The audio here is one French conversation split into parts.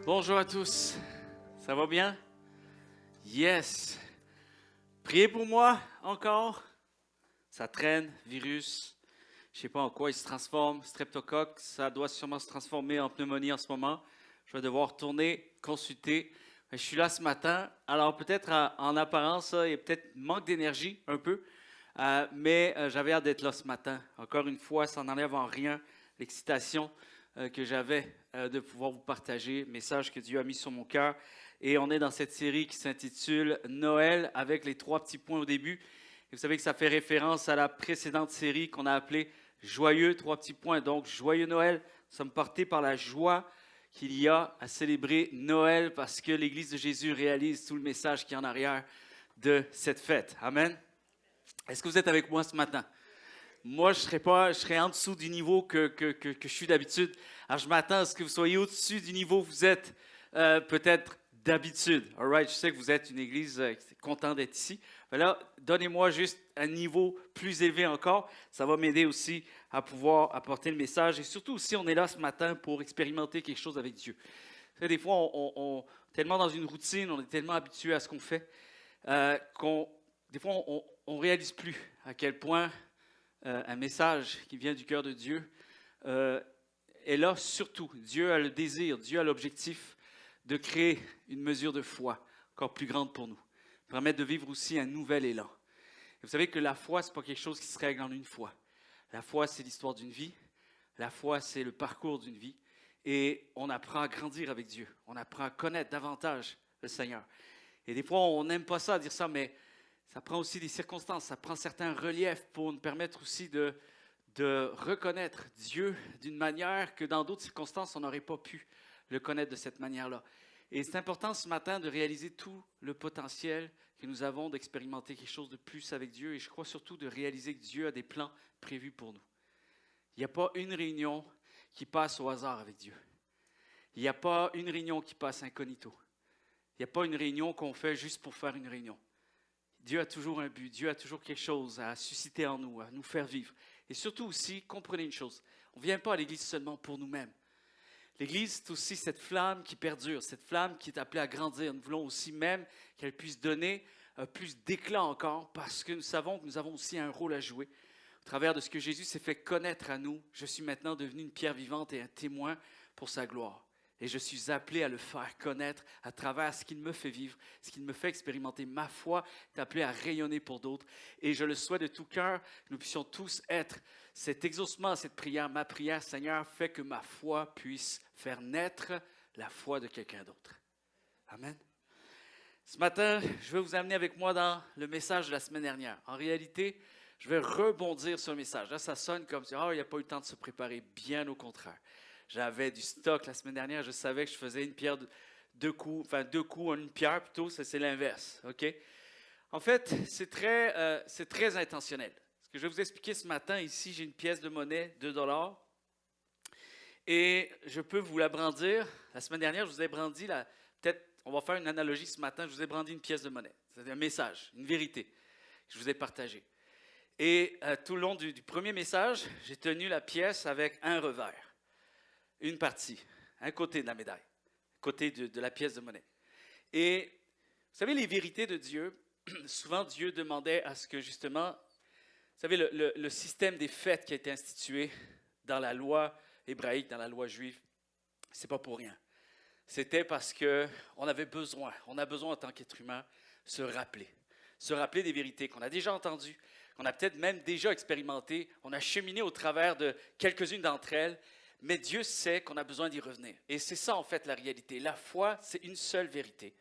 Bonjour à tous, ça va bien? Yes! Priez pour moi encore. Ça traîne, virus. Je ne sais pas en quoi il se transforme. Streptocoque, ça doit sûrement se transformer en pneumonie en ce moment. Je vais devoir tourner, consulter. Je suis là ce matin. Alors peut-être en apparence, il y a peut-être manque d'énergie un peu. Mais j'avais hâte d'être là ce matin. Encore une fois, ça n'enlève en rien l'excitation que j'avais de pouvoir vous partager le message que Dieu a mis sur mon cœur. Et on est dans cette série qui s'intitule Noël avec les 3 petits points au début. Et vous savez que ça fait référence à la précédente série qu'on a appelée Joyeux, 3 petits points. Donc, Joyeux Noël, nous sommes portés par la joie qu'il y a à célébrer Noël parce que l'Église de Jésus réalise tout le message qui est en arrière de cette fête. Amen. Est-ce que vous êtes avec moi ce matin? Moi, je serais en dessous du niveau que je suis d'habitude. Alors, je m'attends à ce que vous soyez au-dessus du niveau que vous êtes peut-être d'habitude. All right? Je sais que vous êtes une église content d'être ici. Mais là, donnez-moi juste un niveau plus élevé encore. Ça va m'aider aussi à pouvoir apporter le message. Et surtout aussi, on est là ce matin pour expérimenter quelque chose avec Dieu. Vous savez, des fois, on est tellement dans une routine, on est tellement habitué à ce qu'on fait, des fois, on ne réalise plus à quel point un message qui vient du cœur de Dieu est là surtout. Dieu a le désir, Dieu a l'objectif de créer une mesure de foi encore plus grande pour nous, permettre de vivre aussi un nouvel élan. Et vous savez que la foi, ce n'est pas quelque chose qui se règle en une fois. La foi, c'est l'histoire d'une vie. La foi, c'est le parcours d'une vie. Et on apprend à grandir avec Dieu. On apprend à connaître davantage le Seigneur. Et des fois, on n'aime pas ça, dire ça, mais ça prend aussi des circonstances, ça prend certains reliefs pour nous permettre aussi de reconnaître Dieu d'une manière que dans d'autres circonstances, on n'aurait pas pu le connaître de cette manière-là. Et c'est important ce matin de réaliser tout le potentiel que nous avons d'expérimenter quelque chose de plus avec Dieu. Et je crois surtout de réaliser que Dieu a des plans prévus pour nous. Il n'y a pas une réunion qui passe au hasard avec Dieu. Il n'y a pas une réunion qui passe incognito. Il n'y a pas une réunion qu'on fait juste pour faire une réunion. Dieu a toujours un but, Dieu a toujours quelque chose à susciter en nous, à nous faire vivre. Et surtout aussi, comprenez une chose, on ne vient pas à l'Église seulement pour nous-mêmes. L'Église, c'est aussi cette flamme qui perdure, cette flamme qui est appelée à grandir. Nous voulons aussi même qu'elle puisse donner plus d'éclat encore parce que nous savons que nous avons aussi un rôle à jouer. Au travers de ce que Jésus s'est fait connaître à nous, je suis maintenant devenu une pierre vivante et un témoin pour sa gloire. Et je suis appelé à le faire connaître à travers ce qu'il me fait vivre, ce qu'il me fait expérimenter. Ma foi est appelée à rayonner pour d'autres. Et je le souhaite de tout cœur que nous puissions tous être cet exaucement à cette prière. Ma prière, Seigneur, fait que ma foi puisse faire naître la foi de quelqu'un d'autre. Amen. Ce matin, je vais vous amener avec moi dans le message de la semaine dernière. En réalité, je vais rebondir sur le message. Là, ça sonne comme si, il n'y a pas eu le temps de se préparer. Bien au contraire. J'avais du stock la semaine dernière. Je savais que je faisais une pierre deux coups en une pierre plutôt. Ça, c'est l'inverse. OK? En fait, c'est très intentionnel. Ce que je vais vous expliquer ce matin, ici, j'ai une pièce de monnaie, 2 $. Et je peux vous la brandir. La semaine dernière, je vous ai brandi, peut-être, on va faire une analogie ce matin, je vous ai brandi une pièce de monnaie. C'est un message, une vérité que je vous ai partagée. Et tout le long du premier message, j'ai tenu la pièce avec un revers. Une partie, un côté de la médaille, un côté de la pièce de monnaie. Et vous savez, les vérités de Dieu, souvent Dieu demandait à ce que justement, vous savez, le système des fêtes qui a été institué dans la loi hébraïque, dans la loi juive, c'est pas pour rien. C'était parce qu'on avait besoin, on a besoin en tant qu'être humain, se rappeler des vérités qu'on a déjà entendues, qu'on a peut-être même déjà expérimentées, on a cheminé au travers de quelques-unes d'entre elles. Mais Dieu sait qu'on a besoin d'y revenir. Et c'est ça, en fait, la réalité. La foi, c'est une seule vérité.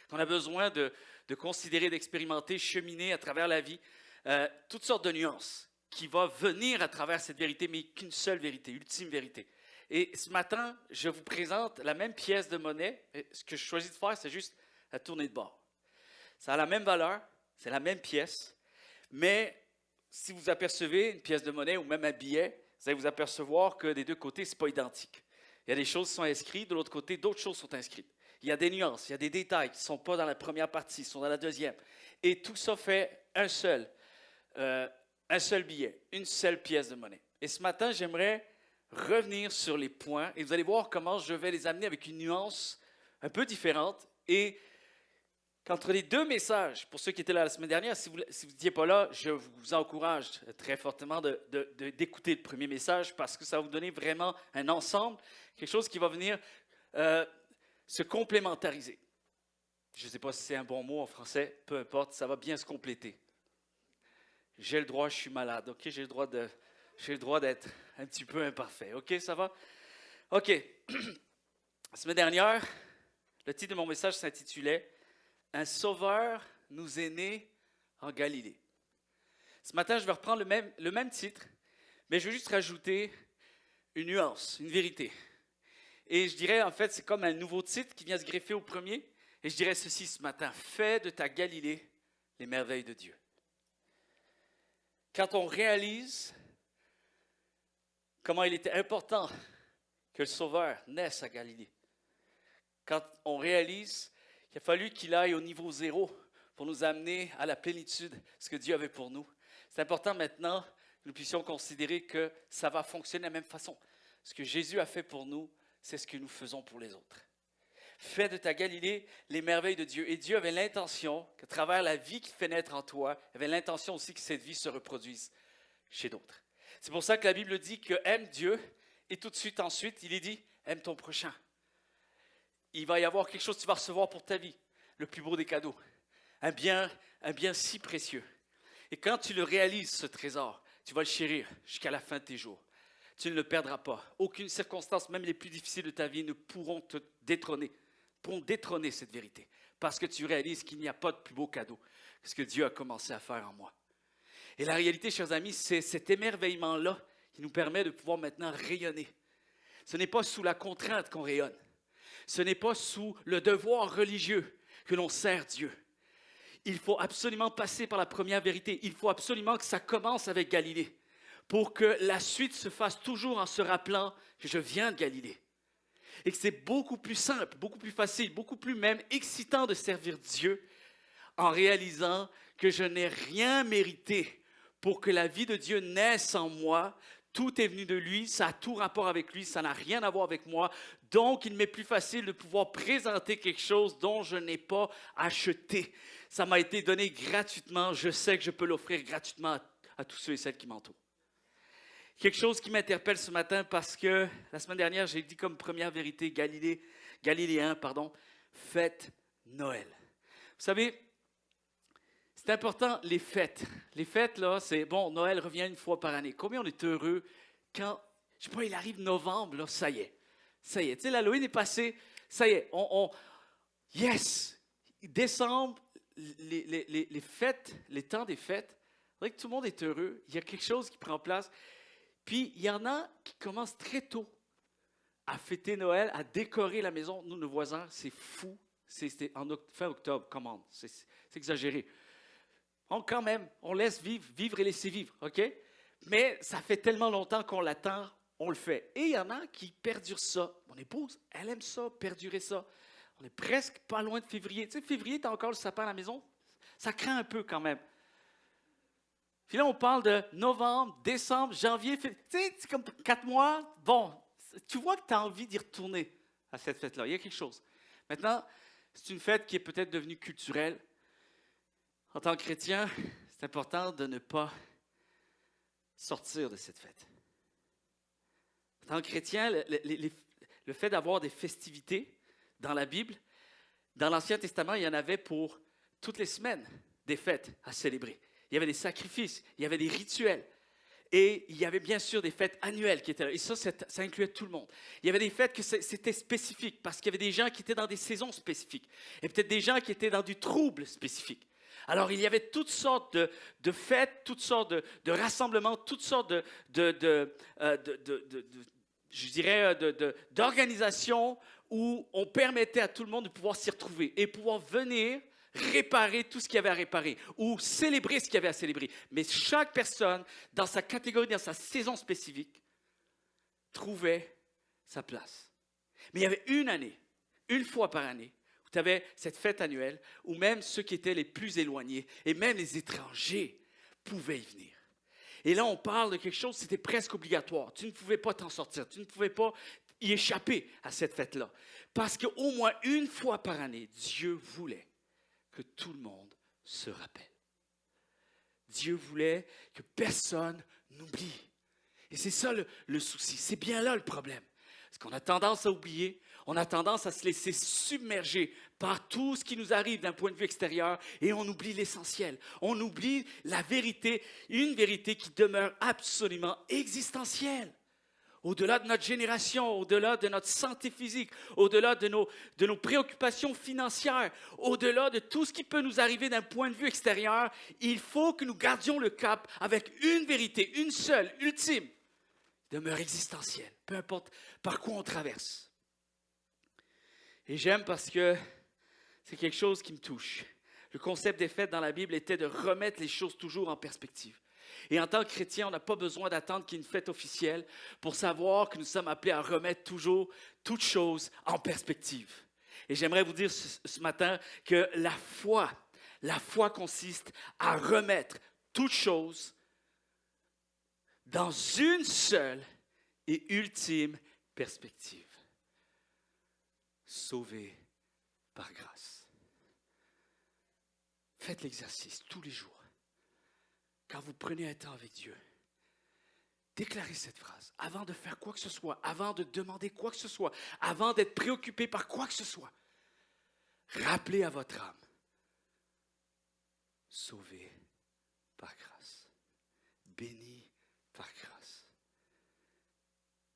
Qu'on a besoin de considérer, d'expérimenter, cheminer à travers la vie, toutes sortes de nuances qui vont venir à travers cette vérité, mais qu'une seule vérité, ultime vérité. Et ce matin, je vous présente la même pièce de monnaie. Et ce que je choisis de faire, c'est juste la tourner de bord. Ça a la même valeur, c'est la même pièce, mais si vous apercevez une pièce de monnaie ou même un billet, vous allez vous apercevoir que des deux côtés, ce n'est pas identique. Il y a des choses qui sont inscrites, de l'autre côté, d'autres choses sont inscrites. Il y a des nuances, il y a des détails qui ne sont pas dans la première partie, qui sont dans la deuxième. Et tout ça fait un seul billet, une seule pièce de monnaie. Et ce matin, j'aimerais revenir sur les points et vous allez voir comment je vais les amener avec une nuance un peu différente. Et qu'entre les deux messages, pour ceux qui étaient là la semaine dernière, si vous n'étiez pas là, je vous encourage très fortement d'écouter le premier message parce que ça va vous donner vraiment un ensemble, quelque chose qui va venir se complémentariser. Je ne sais pas si c'est un bon mot en français, peu importe, ça va bien se compléter. J'ai le droit, je suis malade, ok? J'ai le droit d'être un petit peu imparfait, ok? Ça va? Ok. La semaine dernière, le titre de mon message s'intitulait « Un sauveur nous est né en Galilée ». Ce matin, je vais reprendre le même titre, mais je vais juste rajouter une nuance, une vérité. Et je dirais, en fait, c'est comme un nouveau titre qui vient se greffer au premier. Et je dirais ceci ce matin, « Fais de ta Galilée les merveilles de Dieu ». Quand on réalise comment il était important que le Sauveur naisse à Galilée, quand on réalise qu'il a fallu qu'il aille au niveau zéro pour nous amener à la plénitude de ce que Dieu avait pour nous, c'est important maintenant que nous puissions considérer que ça va fonctionner de la même façon. Ce que Jésus a fait pour nous, c'est ce que nous faisons pour les autres. Fais de ta Galilée les merveilles de Dieu. Et Dieu avait l'intention qu'à travers la vie qu'il fait naître en toi, il avait l'intention aussi que cette vie se reproduise chez d'autres. C'est pour ça que la Bible dit que aime Dieu et tout de suite ensuite, il est dit aime ton prochain. Il va y avoir quelque chose que tu vas recevoir pour ta vie, le plus beau des cadeaux, un bien si précieux. Et quand tu le réalises, ce trésor, tu vas le chérir jusqu'à la fin de tes jours. Tu ne le perdras pas. Aucune circonstance, même les plus difficiles de ta vie, ne pourront te détrôner, cette vérité. Parce que tu réalises qu'il n'y a pas de plus beau cadeau que ce que Dieu a commencé à faire en moi. Et la réalité, chers amis, c'est cet émerveillement-là qui nous permet de pouvoir maintenant rayonner. Ce n'est pas sous la contrainte qu'on rayonne. Ce n'est pas sous le devoir religieux que l'on sert Dieu. Il faut absolument passer par la première vérité. Il faut absolument que ça commence avec Galilée pour que la suite se fasse toujours en se rappelant que je viens de Galilée. Et que c'est beaucoup plus simple, beaucoup plus facile, beaucoup plus même excitant de servir Dieu en réalisant que je n'ai rien mérité pour que la vie de Dieu naisse en moi. Tout est venu de lui, ça a tout rapport avec lui, ça n'a rien à voir avec moi. Donc, il m'est plus facile de pouvoir présenter quelque chose dont je n'ai pas acheté. Ça m'a été donné gratuitement. Je sais que je peux l'offrir gratuitement à tous ceux et celles qui m'entourent. Quelque chose qui m'interpelle ce matin parce que la semaine dernière, j'ai dit comme première vérité galiléen, fête Noël. Vous savez, c'est important, les fêtes. Les fêtes, là, c'est bon, Noël revient une fois par année. Combien on est heureux quand, je sais pas, il arrive novembre, là, ça y est. Ça y est, tu sais, l'Halloween est passé, ça y est, yes! Décembre, les fêtes, les temps des fêtes, c'est vrai que tout le monde est heureux, il y a quelque chose qui prend place. Puis, il y en a qui commencent très tôt à fêter Noël, à décorer la maison. Nous, nos voisins, c'est fou. C'était fin octobre, commande. C'est exagéré. Quand même, on laisse vivre et laisser vivre, OK? Mais ça fait tellement longtemps qu'on l'attend, on le fait. Et il y en a qui perdurent ça. Mon épouse, elle aime ça, perdurer ça. On est presque pas loin de février. Tu sais, février, tu as encore le sapin à la maison. Ça craint un peu quand même. Puis là, on parle de novembre, décembre, janvier, février. Tu sais, c'est comme 4 mois. Bon, tu vois que tu as envie d'y retourner à cette fête-là. Il y a quelque chose. Maintenant, c'est une fête qui est peut-être devenue culturelle. En tant que chrétien, c'est important de ne pas sortir de cette fête. En tant que chrétien, le fait d'avoir des festivités dans la Bible, dans l'Ancien Testament, il y en avait pour toutes les semaines des fêtes à célébrer. Il y avait des sacrifices, il y avait des rituels. Et il y avait bien sûr des fêtes annuelles qui étaient là. Et ça incluait tout le monde. Il y avait des fêtes que c'était spécifique parce qu'il y avait des gens qui étaient dans des saisons spécifiques. Et peut-être des gens qui étaient dans du trouble spécifique. Alors, il y avait toutes sortes de fêtes, toutes sortes de rassemblements, toutes sortes d'organisations où on permettait à tout le monde de pouvoir s'y retrouver et pouvoir venir réparer tout ce qu'il y avait à réparer ou célébrer ce qu'il y avait à célébrer. Mais chaque personne, dans sa catégorie, dans sa saison spécifique, trouvait sa place. Mais il y avait une année, une fois par année, où tu avais cette fête annuelle, où même ceux qui étaient les plus éloignés, et même les étrangers, pouvaient y venir. Et là, on parle de quelque chose, c'était presque obligatoire. Tu ne pouvais pas t'en sortir. Tu ne pouvais pas y échapper à cette fête-là. Parce qu'au moins une fois par année, Dieu voulait que tout le monde se rappelle. Dieu voulait que personne n'oublie. Et c'est ça le souci. C'est bien là le problème. Parce qu'on a tendance à oublier, on a tendance à se laisser submerger par tout ce qui nous arrive d'un point de vue extérieur et on oublie l'essentiel. On oublie la vérité, une vérité qui demeure absolument existentielle. Au-delà de notre génération, au-delà de notre santé physique, au-delà de nos préoccupations financières, au-delà de tout ce qui peut nous arriver d'un point de vue extérieur, il faut que nous gardions le cap avec une vérité, une seule, ultime, demeure existentielle, peu importe par quoi on traverse. Et j'aime parce que c'est quelque chose qui me touche. Le concept des fêtes dans la Bible était de remettre les choses toujours en perspective. Et en tant que chrétien, on n'a pas besoin d'attendre qu'il y ait une fête officielle pour savoir que nous sommes appelés à remettre toujours toutes choses en perspective. Et j'aimerais vous dire ce matin que la foi consiste à remettre toutes choses dans une seule et ultime perspective. Sauvé par grâce. Faites l'exercice tous les jours. Quand vous prenez un temps avec Dieu, déclarez cette phrase avant de faire quoi que ce soit, avant de demander quoi que ce soit, avant d'être préoccupé par quoi que ce soit. Rappelez à votre âme, sauvé par grâce, béni par grâce.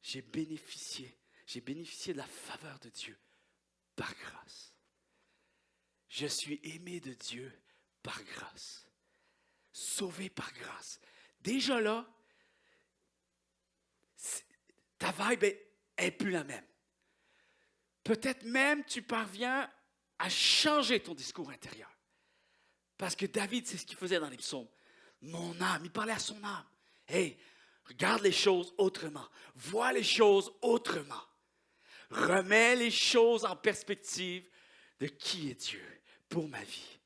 J'ai bénéficié de la faveur de Dieu par grâce. Je suis aimé de Dieu par grâce. Sauvé par grâce. Déjà là, ta vibe est plus la même. Peut-être même tu parviens à changer ton discours intérieur. Parce que David, c'est ce qu'il faisait dans les psaumes. Mon âme, il parlait à son âme. Hey, regarde les choses autrement. Vois les choses autrement. Remets les choses en perspective de qui est Dieu pour ma vie.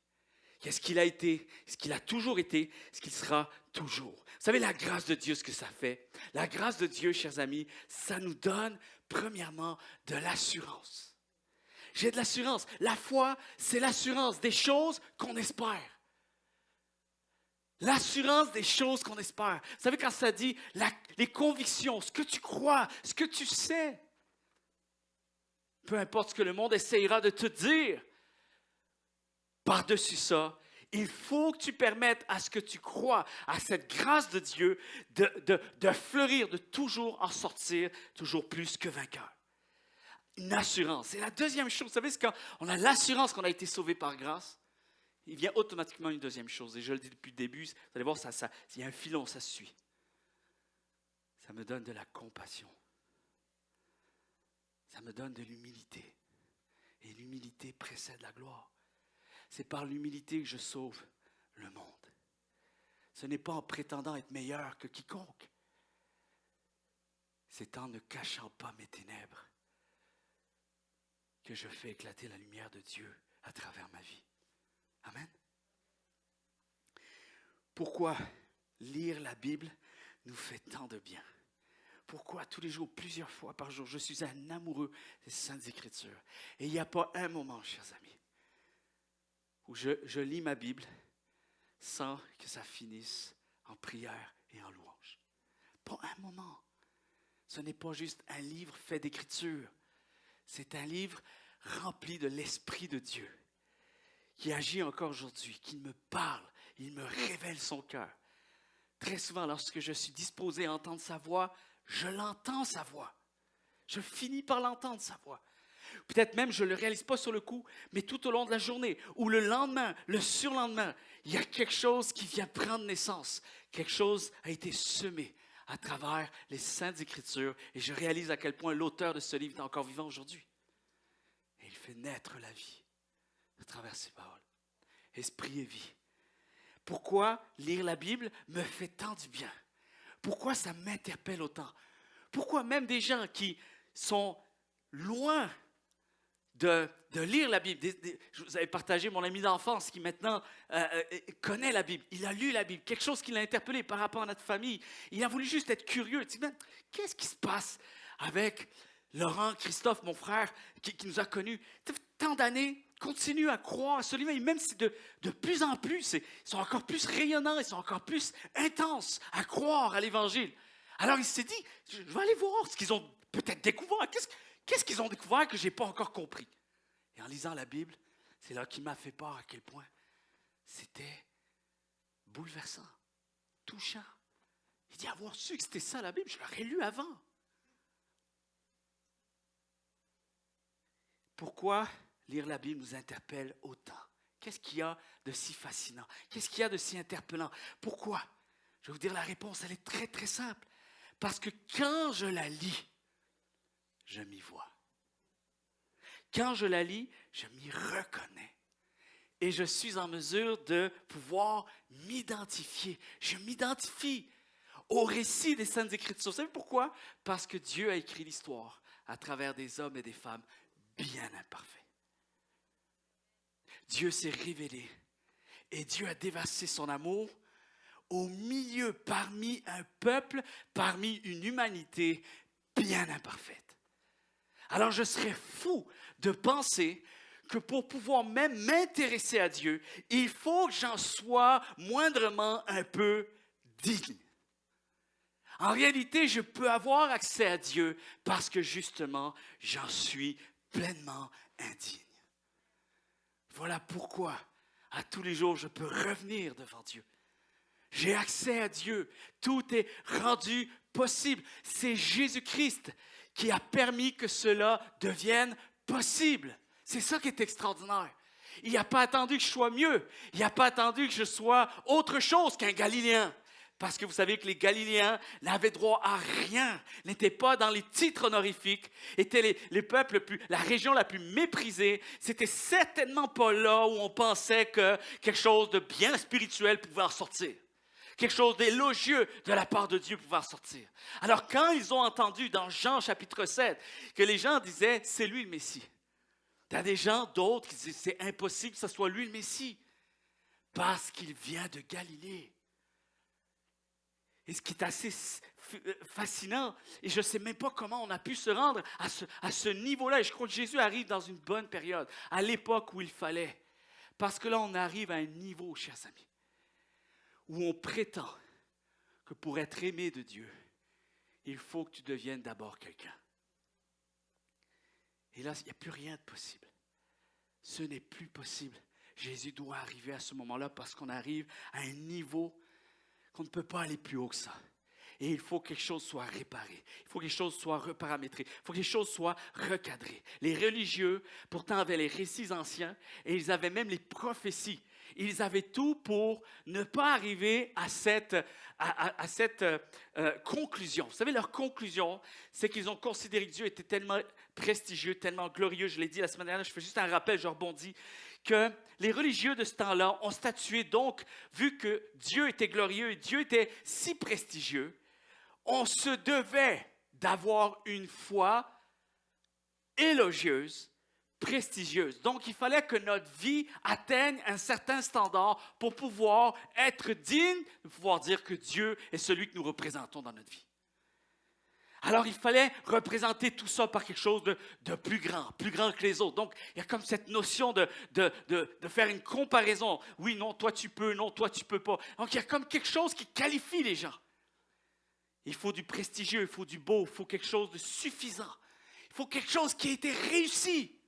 Qu'est-ce qu'il a été, ce qu'il a toujours été, ce qu'il sera toujours. Vous savez, la grâce de Dieu, ce que ça fait. La grâce de Dieu, chers amis, ça nous donne, premièrement, de l'assurance. J'ai de l'assurance. La foi, c'est l'assurance des choses qu'on espère. L'assurance des choses qu'on espère. Vous savez, quand ça dit les convictions, ce que tu crois, ce que tu sais, peu importe ce que le monde essayera de te dire, par-dessus ça, il faut que tu permettes à ce que tu crois, à cette grâce de Dieu, de fleurir, de toujours en sortir, toujours plus que vainqueur. Une assurance. C'est la deuxième chose. Vous savez, c'est quand on a l'assurance qu'on a été sauvé par grâce, il vient automatiquement une deuxième chose. Et je le dis depuis le début, vous allez voir, il y a un filon, ça se suit. Ça me donne de la compassion. Ça me donne de l'humilité. Et l'humilité précède la gloire. C'est par l'humilité que je sauve le monde. Ce n'est pas en prétendant être meilleur que quiconque. C'est en ne cachant pas mes ténèbres que je fais éclater la lumière de Dieu à travers ma vie. Amen. Pourquoi lire la Bible nous fait tant de bien? Pourquoi tous les jours, plusieurs fois par jour, je suis un amoureux des Saintes Écritures. Et il n'y a pas un moment, chers amis, où je lis ma Bible sans que ça finisse en prière et en louange. Pas un moment. Ce n'est pas juste un livre fait d'écriture. C'est un livre rempli de l'Esprit de Dieu qui agit encore aujourd'hui, qui me parle, il me révèle son cœur. Très souvent, lorsque je suis disposé à entendre sa voix, je l'entends sa voix. Je finis par l'entendre sa voix. Peut-être même je ne le réalise pas sur le coup, mais tout au long de la journée, ou le lendemain, le surlendemain, il y a quelque chose qui vient prendre naissance. Quelque chose a été semé à travers les Saintes Écritures, et je réalise à quel point l'auteur de ce livre est encore vivant aujourd'hui. Et il fait naître la vie à travers ses paroles. Esprit et vie. Pourquoi lire la Bible me fait tant du bien? Pourquoi ça m'interpelle autant? Pourquoi même des gens qui sont loin de lire la Bible. Je vous avais partagé mon ami d'enfance qui maintenant connaît la Bible. Il a lu la Bible, quelque chose qui l'a interpellé par rapport à notre famille. Il a voulu juste être curieux. Il dit, qu'est-ce qui se passe avec Laurent, Christophe, mon frère, qui nous a connus tant d'années, continuent à croire à ce livre. Et même si de plus en plus, ils sont encore plus rayonnants, ils sont encore plus intenses à croire à l'Évangile. Alors il s'est dit, je vais aller voir ce qu'ils ont peut-être découvert. Qu'est-ce qu'ils ont découvert que je n'ai pas encore compris? Et en lisant la Bible, c'est là qu'il m'a fait part à quel point c'était bouleversant, touchant. Il dit, avoir su que c'était ça la Bible, je l'aurais lu avant. Pourquoi lire la Bible nous interpelle autant? Qu'est-ce qu'il y a de si fascinant? Qu'est-ce qu'il y a de si interpellant? Pourquoi? Je vais vous dire la réponse, elle est très très simple. Parce que quand je la lis, je m'y vois. Quand je la lis, je m'y reconnais. Et je suis en mesure de pouvoir m'identifier. Je m'identifie au récit des Saintes Écritures. Vous savez pourquoi? Parce que Dieu a écrit l'histoire à travers des hommes et des femmes bien imparfaits. Dieu s'est révélé et Dieu a déversé son amour au milieu, parmi un peuple, parmi une humanité bien imparfaite. Alors je serais fou de penser que pour pouvoir même m'intéresser à Dieu, il faut que j'en sois moindrement un peu digne. En réalité, je peux avoir accès à Dieu parce que justement, j'en suis pleinement indigne. Voilà pourquoi, à tous les jours, je peux revenir devant Dieu. J'ai accès à Dieu. Tout est rendu possible. C'est Jésus-Christ qui a permis que cela devienne possible. C'est ça qui est extraordinaire. Il n'a pas attendu que je sois mieux. Il n'a pas attendu que je sois autre chose qu'un Galiléen. Parce que vous savez que les Galiléens n'avaient droit à rien, n'étaient pas dans les titres honorifiques, étaient les peuples la région la plus méprisée. C'était certainement pas là où on pensait que quelque chose de bien spirituel pouvait en sortir. Quelque chose d'élogieux de la part de Dieu pouvait en sortir. Alors quand ils ont entendu dans Jean chapitre 7 que les gens disaient « c'est lui le Messie », il y a des gens d'autres qui disent « c'est impossible que ce soit lui le Messie » parce qu'il vient de Galilée. Et ce qui est assez fascinant, et je ne sais même pas comment on a pu se rendre à ce niveau-là, et je crois que Jésus arrive dans une bonne période, à l'époque où il fallait. Parce que là, on arrive à un niveau, chers amis, où on prétend que pour être aimé de Dieu, il faut que tu deviennes d'abord quelqu'un. Et là, il n'y a plus rien de possible. Ce n'est plus possible. Jésus doit arriver à ce moment-là parce qu'on arrive à un niveau qu'on ne peut pas aller plus haut que ça. Et il faut que quelque chose soit réparé. Il faut que quelque chose soit reparamétré. Il faut que quelque chose soit recadré. Les religieux, pourtant, avaient les récits anciens et ils avaient même les prophéties. Ils avaient tout pour ne pas arriver à cette conclusion. Vous savez, leur conclusion, c'est qu'ils ont considéré que Dieu était tellement prestigieux, tellement glorieux. Je l'ai dit la semaine dernière, je fais juste un rappel, je rebondis, que les religieux de ce temps-là ont statué donc, vu que Dieu était glorieux et Dieu était si prestigieux, on se devait d'avoir une foi élogieuse, prestigieuse. Donc, il fallait que notre vie atteigne un certain standard pour pouvoir être digne de pouvoir dire que Dieu est celui que nous représentons dans notre vie. Alors, il fallait représenter tout ça par quelque chose de plus grand que les autres. Donc, il y a comme cette notion de faire une comparaison. Oui, non, toi tu peux, non, toi tu peux pas. Donc, il y a comme quelque chose qui qualifie les gens. Il faut du prestigieux, il faut du beau, il faut quelque chose de suffisant. Il faut quelque chose qui a été réussi.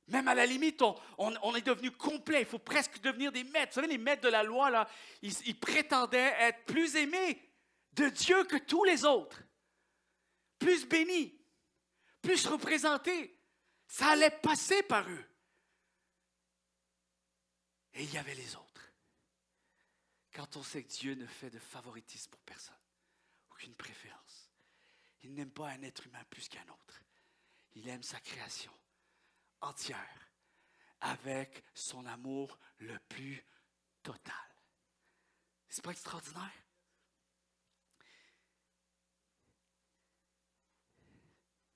Même à la limite, on est devenu complet. Il faut presque devenir des maîtres. Vous savez, les maîtres de la loi, là, ils prétendaient être plus aimés de Dieu que tous les autres, plus bénis, plus représentés. Ça allait passer par eux. Et il y avait les autres. Quand on sait que Dieu ne fait de favoritisme pour personne, aucune préférence. Il n'aime pas un être humain plus qu'un autre. Il aime sa création entière, avec son amour le plus total. C'est pas extraordinaire?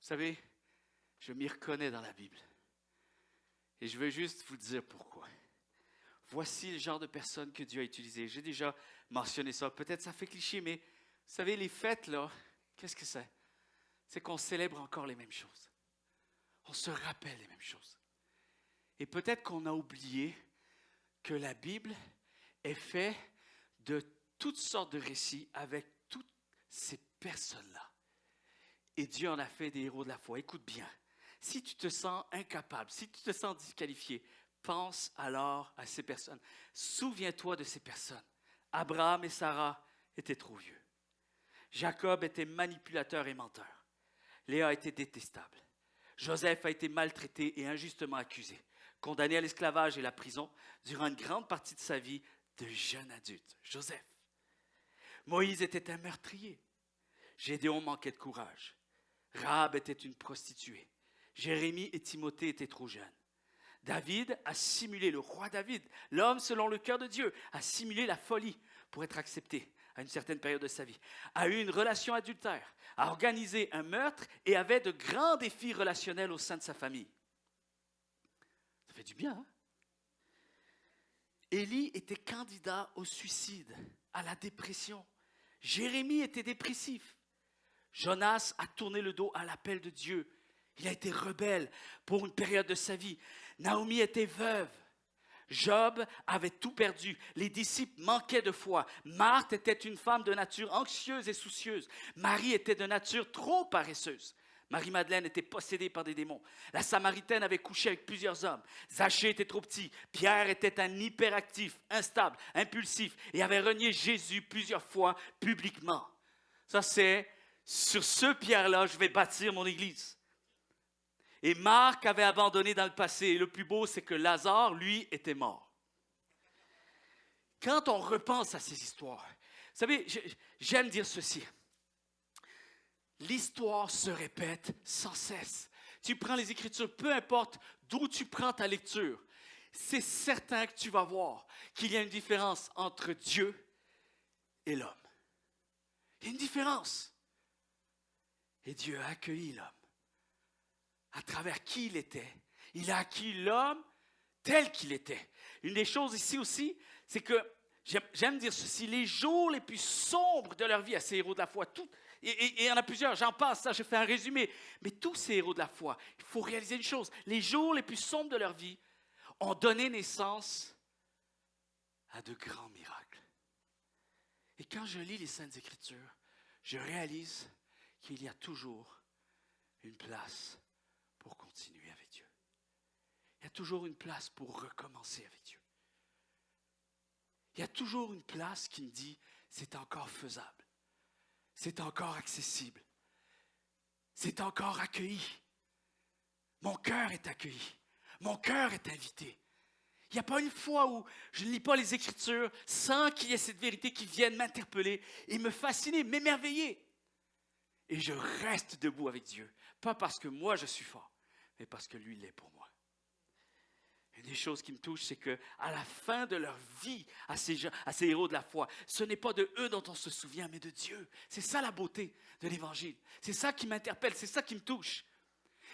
Vous savez, je m'y reconnais dans la Bible. Et je veux juste vous dire pourquoi. Voici le genre de personnes que Dieu a utilisées. J'ai déjà mentionné ça. Peut-être ça fait cliché, mais vous savez, les fêtes, là, qu'est-ce que c'est? c'est qu'on célèbre encore les mêmes choses. On se rappelle les mêmes choses. Et peut-être qu'on a oublié que la Bible est faite de toutes sortes de récits avec toutes ces personnes-là. Et Dieu en a fait des héros de la foi. Écoute bien, si tu te sens incapable, si tu te sens disqualifié, pense alors à ces personnes. Souviens-toi de ces personnes. Abraham et Sarah étaient trop vieux. Jacob était manipulateur et menteur. Léa était détestable. Joseph a été maltraité et injustement accusé, condamné à l'esclavage et la prison durant une grande partie de sa vie de jeune adulte. Joseph. Moïse était un meurtrier. Gédéon manquait de courage. Rahab était une prostituée. Jérémie et Timothée étaient trop jeunes. David a simulé, le roi David, l'homme selon le cœur de Dieu, a simulé la folie pour être accepté à une certaine période de sa vie, a eu une relation adultère, a organisé un meurtre et avait de grands défis relationnels au sein de sa famille. Ça fait du bien, hein? Élie était candidat au suicide, à la dépression. Jérémie était dépressif. Jonas a tourné le dos à l'appel de Dieu. Il a été rebelle pour une période de sa vie. Naomi était veuve. Job avait tout perdu. Les disciples manquaient de foi. Marthe était une femme de nature anxieuse et soucieuse. Marie était de nature trop paresseuse. Marie-Madeleine était possédée par des démons. La Samaritaine avait couché avec plusieurs hommes. Zachée était trop petit. Pierre était un hyperactif, instable, impulsif et avait renié Jésus plusieurs fois publiquement. Ça, c'est sur ce Pierre-là, je vais bâtir mon église. Et Marc avait abandonné dans le passé. Et le plus beau, c'est que Lazare, lui, était mort. Quand on repense à ces histoires, vous savez, j'aime dire ceci. L'histoire se répète sans cesse. Tu prends les Écritures, peu importe d'où tu prends ta lecture, c'est certain que tu vas voir qu'il y a une différence entre Dieu et l'homme. Il y a une différence. Et Dieu a accueilli l'homme. À travers qui il était. Il a accueilli l'homme tel qu'il était. Une des choses ici aussi, c'est que, j'aime dire ceci, les jours les plus sombres de leur vie à ces héros de la foi, et il y en a plusieurs, j'en passe, ça, je fais un résumé, mais tous ces héros de la foi, il faut réaliser une chose, les jours les plus sombres de leur vie ont donné naissance à de grands miracles. Et quand je lis les Saintes Écritures, je réalise qu'il y a toujours une place pour continuer avec Dieu. Il y a toujours une place pour recommencer avec Dieu. Il y a toujours une place qui me dit, c'est encore faisable, c'est encore accessible, c'est encore accueilli. Mon cœur est accueilli, mon cœur est invité. Il n'y a pas une fois où je ne lis pas les Écritures sans qu'il y ait cette vérité qui vienne m'interpeller et me fasciner, m'émerveiller. Et je reste debout avec Dieu, pas parce que moi je suis fort, mais parce que lui l'est pour moi. Une des choses qui me touche, c'est qu'à la fin de leur vie, à ces héros de la foi, ce n'est pas de eux dont on se souvient, mais de Dieu. C'est ça la beauté de l'Évangile. C'est ça qui m'interpelle, c'est ça qui me touche.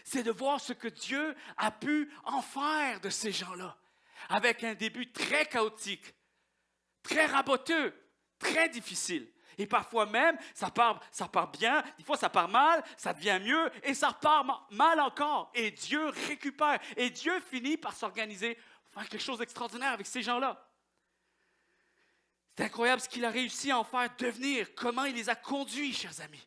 C'est de voir ce que Dieu a pu en faire de ces gens-là, avec un début très chaotique, très raboteux, très difficile. Et parfois même, ça part bien, des fois ça part mal, ça devient mieux, et ça repart mal encore. Et Dieu récupère, et Dieu finit par s'organiser, faire quelque chose d'extraordinaire avec ces gens-là. C'est incroyable ce qu'il a réussi à en faire devenir, comment il les a conduits, chers amis.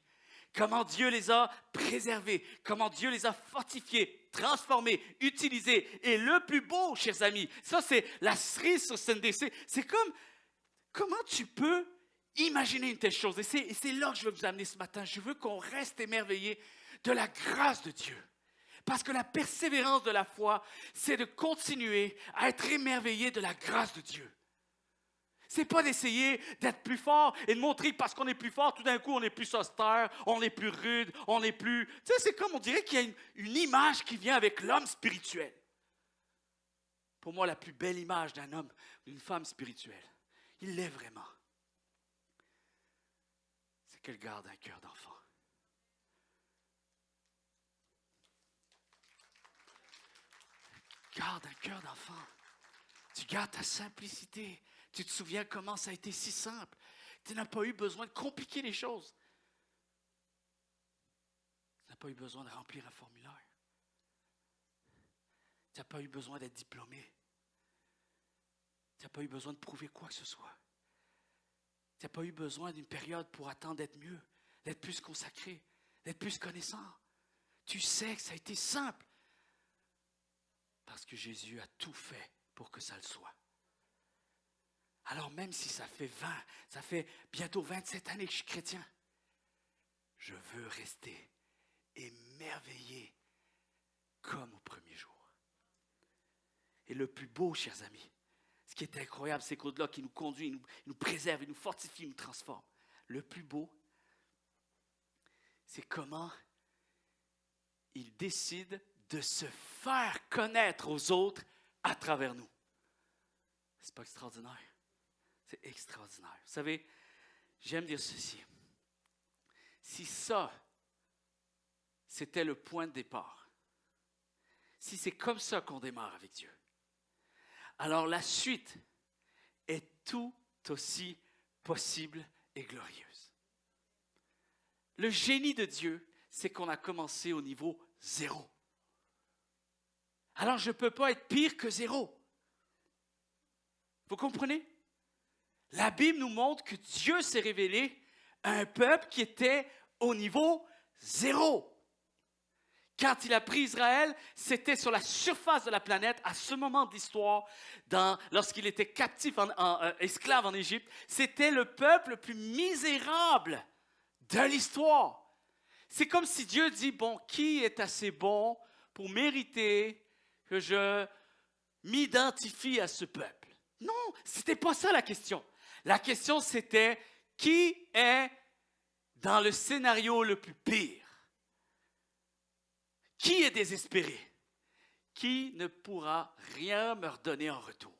Comment Dieu les a préservés, comment Dieu les a fortifiés, transformés, utilisés. Et le plus beau, chers amis, ça c'est la cerise sur CNDC, c'est comme, comment tu peux imaginer une telle chose. Et c'est là que je veux vous amener ce matin. Je veux qu'on reste émerveillé de la grâce de Dieu. Parce que la persévérance de la foi, c'est de continuer à être émerveillé de la grâce de Dieu. C'est pas d'essayer d'être plus fort et de montrer que parce qu'on est plus fort, tout d'un coup, on est plus austère, on est plus rude, on est plus... Tu sais, c'est comme on dirait qu'il y a une image qui vient avec l'homme spirituel. Pour moi, la plus belle image d'un homme, d'une femme spirituelle, il l'est vraiment. C'est qu'elle garde un cœur d'enfant. Garde un cœur d'enfant. Tu gardes ta simplicité. Tu te souviens comment ça a été si simple. Tu n'as pas eu besoin de compliquer les choses. n'as pas eu besoin de remplir un formulaire. Tu n'as pas eu besoin d'être diplômé. Tu n'as pas eu besoin de prouver quoi que ce soit. Tu n'as pas eu besoin d'une période pour attendre d'être mieux, d'être plus consacré, d'être plus connaissant. Tu sais que ça a été simple. Parce que Jésus a tout fait pour que ça le soit. Alors même si ça fait bientôt 27 années que je suis chrétien, je veux rester émerveillé comme au premier jour. Et le plus beau, chers amis, ce qui est incroyable, c'est qu'au-delà qui nous conduit, il nous préserve, il nous fortifie, il nous transforme. Le plus beau, c'est comment il décide de se faire connaître aux autres à travers nous. C'est pas extraordinaire? C'est extraordinaire. Vous savez, j'aime dire ceci. Si ça, c'était le point de départ, si c'est comme ça qu'on démarre avec Dieu, alors la suite est tout aussi possible et glorieuse. Le génie de Dieu, c'est qu'on a commencé au niveau 0. Alors je ne peux pas être pire que 0. Vous comprenez? La Bible nous montre que Dieu s'est révélé à un peuple qui était au niveau 0. Quand il a pris Israël, c'était sur la surface de la planète, à ce moment de l'histoire, lorsqu'il était captif, esclave en Égypte. C'était le peuple le plus misérable de l'histoire. C'est comme si Dieu dit, bon, qui est assez bon pour mériter que je m'identifie à ce peuple? Non, ce n'était pas ça la question. La question, c'était, qui est dans le scénario le plus pire? Qui est désespéré? Qui ne pourra rien me redonner en retour?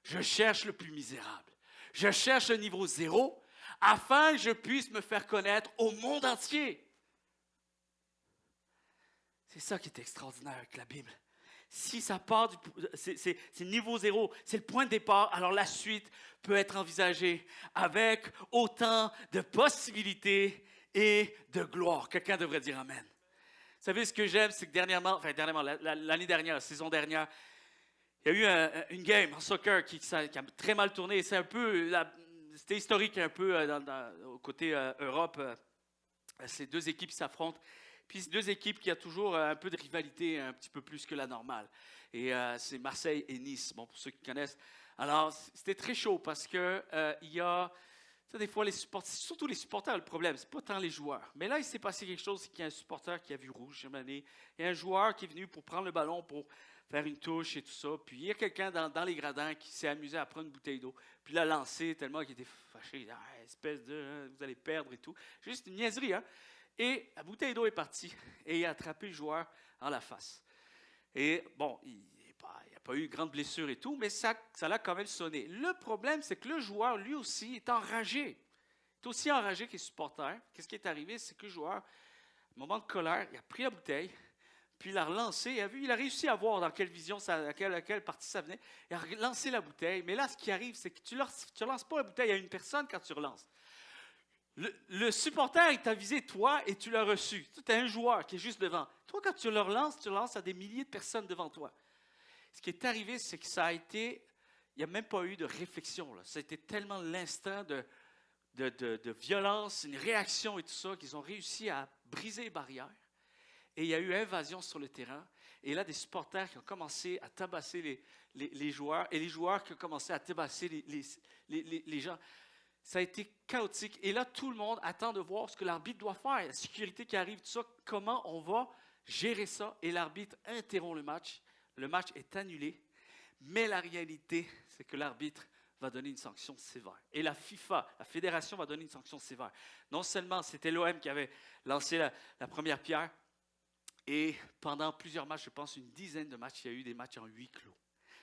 Je cherche le plus misérable. Je cherche le niveau 0 afin que je puisse me faire connaître au monde entier. C'est ça qui est extraordinaire avec la Bible. Si ça part c'est niveau 0, c'est le point de départ, alors la suite peut être envisagée avec autant de possibilités et de gloire. Quelqu'un devrait dire Amen. Vous savez, ce que j'aime, c'est que l'année dernière, la saison dernière, il y a eu une game en soccer qui a très mal tourné. C'est un peu, c'était historique un peu au côté Europe. C'est deux équipes qui s'affrontent. Puis c'est deux équipes qui ont toujours un peu de rivalité, un petit peu plus que la normale. Et c'est Marseille et Nice, bon, pour ceux qui connaissent. Alors, c'était très chaud parce que il y a... Tu sais, des fois, les supporters, surtout les supporters, le problème, c'est pas tant les joueurs. Mais là, il s'est passé quelque chose, c'est qu'il y a un supporter qui a vu rouge cette année. Il y a un joueur qui est venu pour prendre le ballon, pour faire une touche et tout ça. Puis il y a quelqu'un dans les gradins qui s'est amusé à prendre une bouteille d'eau. Puis l'a lancé tellement qu'il était fâché. Ah, espèce de, vous allez perdre et tout. Juste une niaiserie, hein. Et la bouteille d'eau est partie et il a attrapé le joueur en la face. Et bon, il n'y a pas eu de grande blessure et tout, mais ça l'a quand même sonné. Le problème, c'est que le joueur, lui aussi, est enragé. Il est aussi enragé que les supporters. Qu'est-ce qui est arrivé? C'est que le joueur, à un moment de colère, il a pris la bouteille, puis il l'a relancée. Il a réussi à voir dans quelle vision, à quelle partie ça venait. Il a relancé la bouteille. Mais là, ce qui arrive, c'est que tu ne relances pas la bouteille à une personne quand tu relances. Le supporter, il t'a visé toi et tu l'as reçu. Tu as un joueur qui est juste devant. Toi, quand tu le relances à des milliers de personnes devant toi. Ce qui est arrivé, c'est que ça a été... Il n'y a même pas eu de réflexion. Là. Ça a été tellement l'instant de violence, une réaction et tout ça, qu'ils ont réussi à briser les barrières. Et il y a eu invasion sur le terrain. Et là, des supporters qui ont commencé à tabasser les joueurs et les joueurs qui ont commencé à tabasser les gens. Ça a été chaotique. Et là, tout le monde attend de voir ce que l'arbitre doit faire. La sécurité qui arrive, tout ça, comment on va gérer ça. Et l'arbitre interrompt le match. Le match est annulé. Mais la réalité, c'est que l'arbitre va donner une sanction sévère. Et la FIFA, la fédération, va donner une sanction sévère. Non seulement c'était l'OM qui avait lancé la première pierre, et pendant plusieurs matchs, je pense une dizaine de matchs, il y a eu des matchs en huis clos.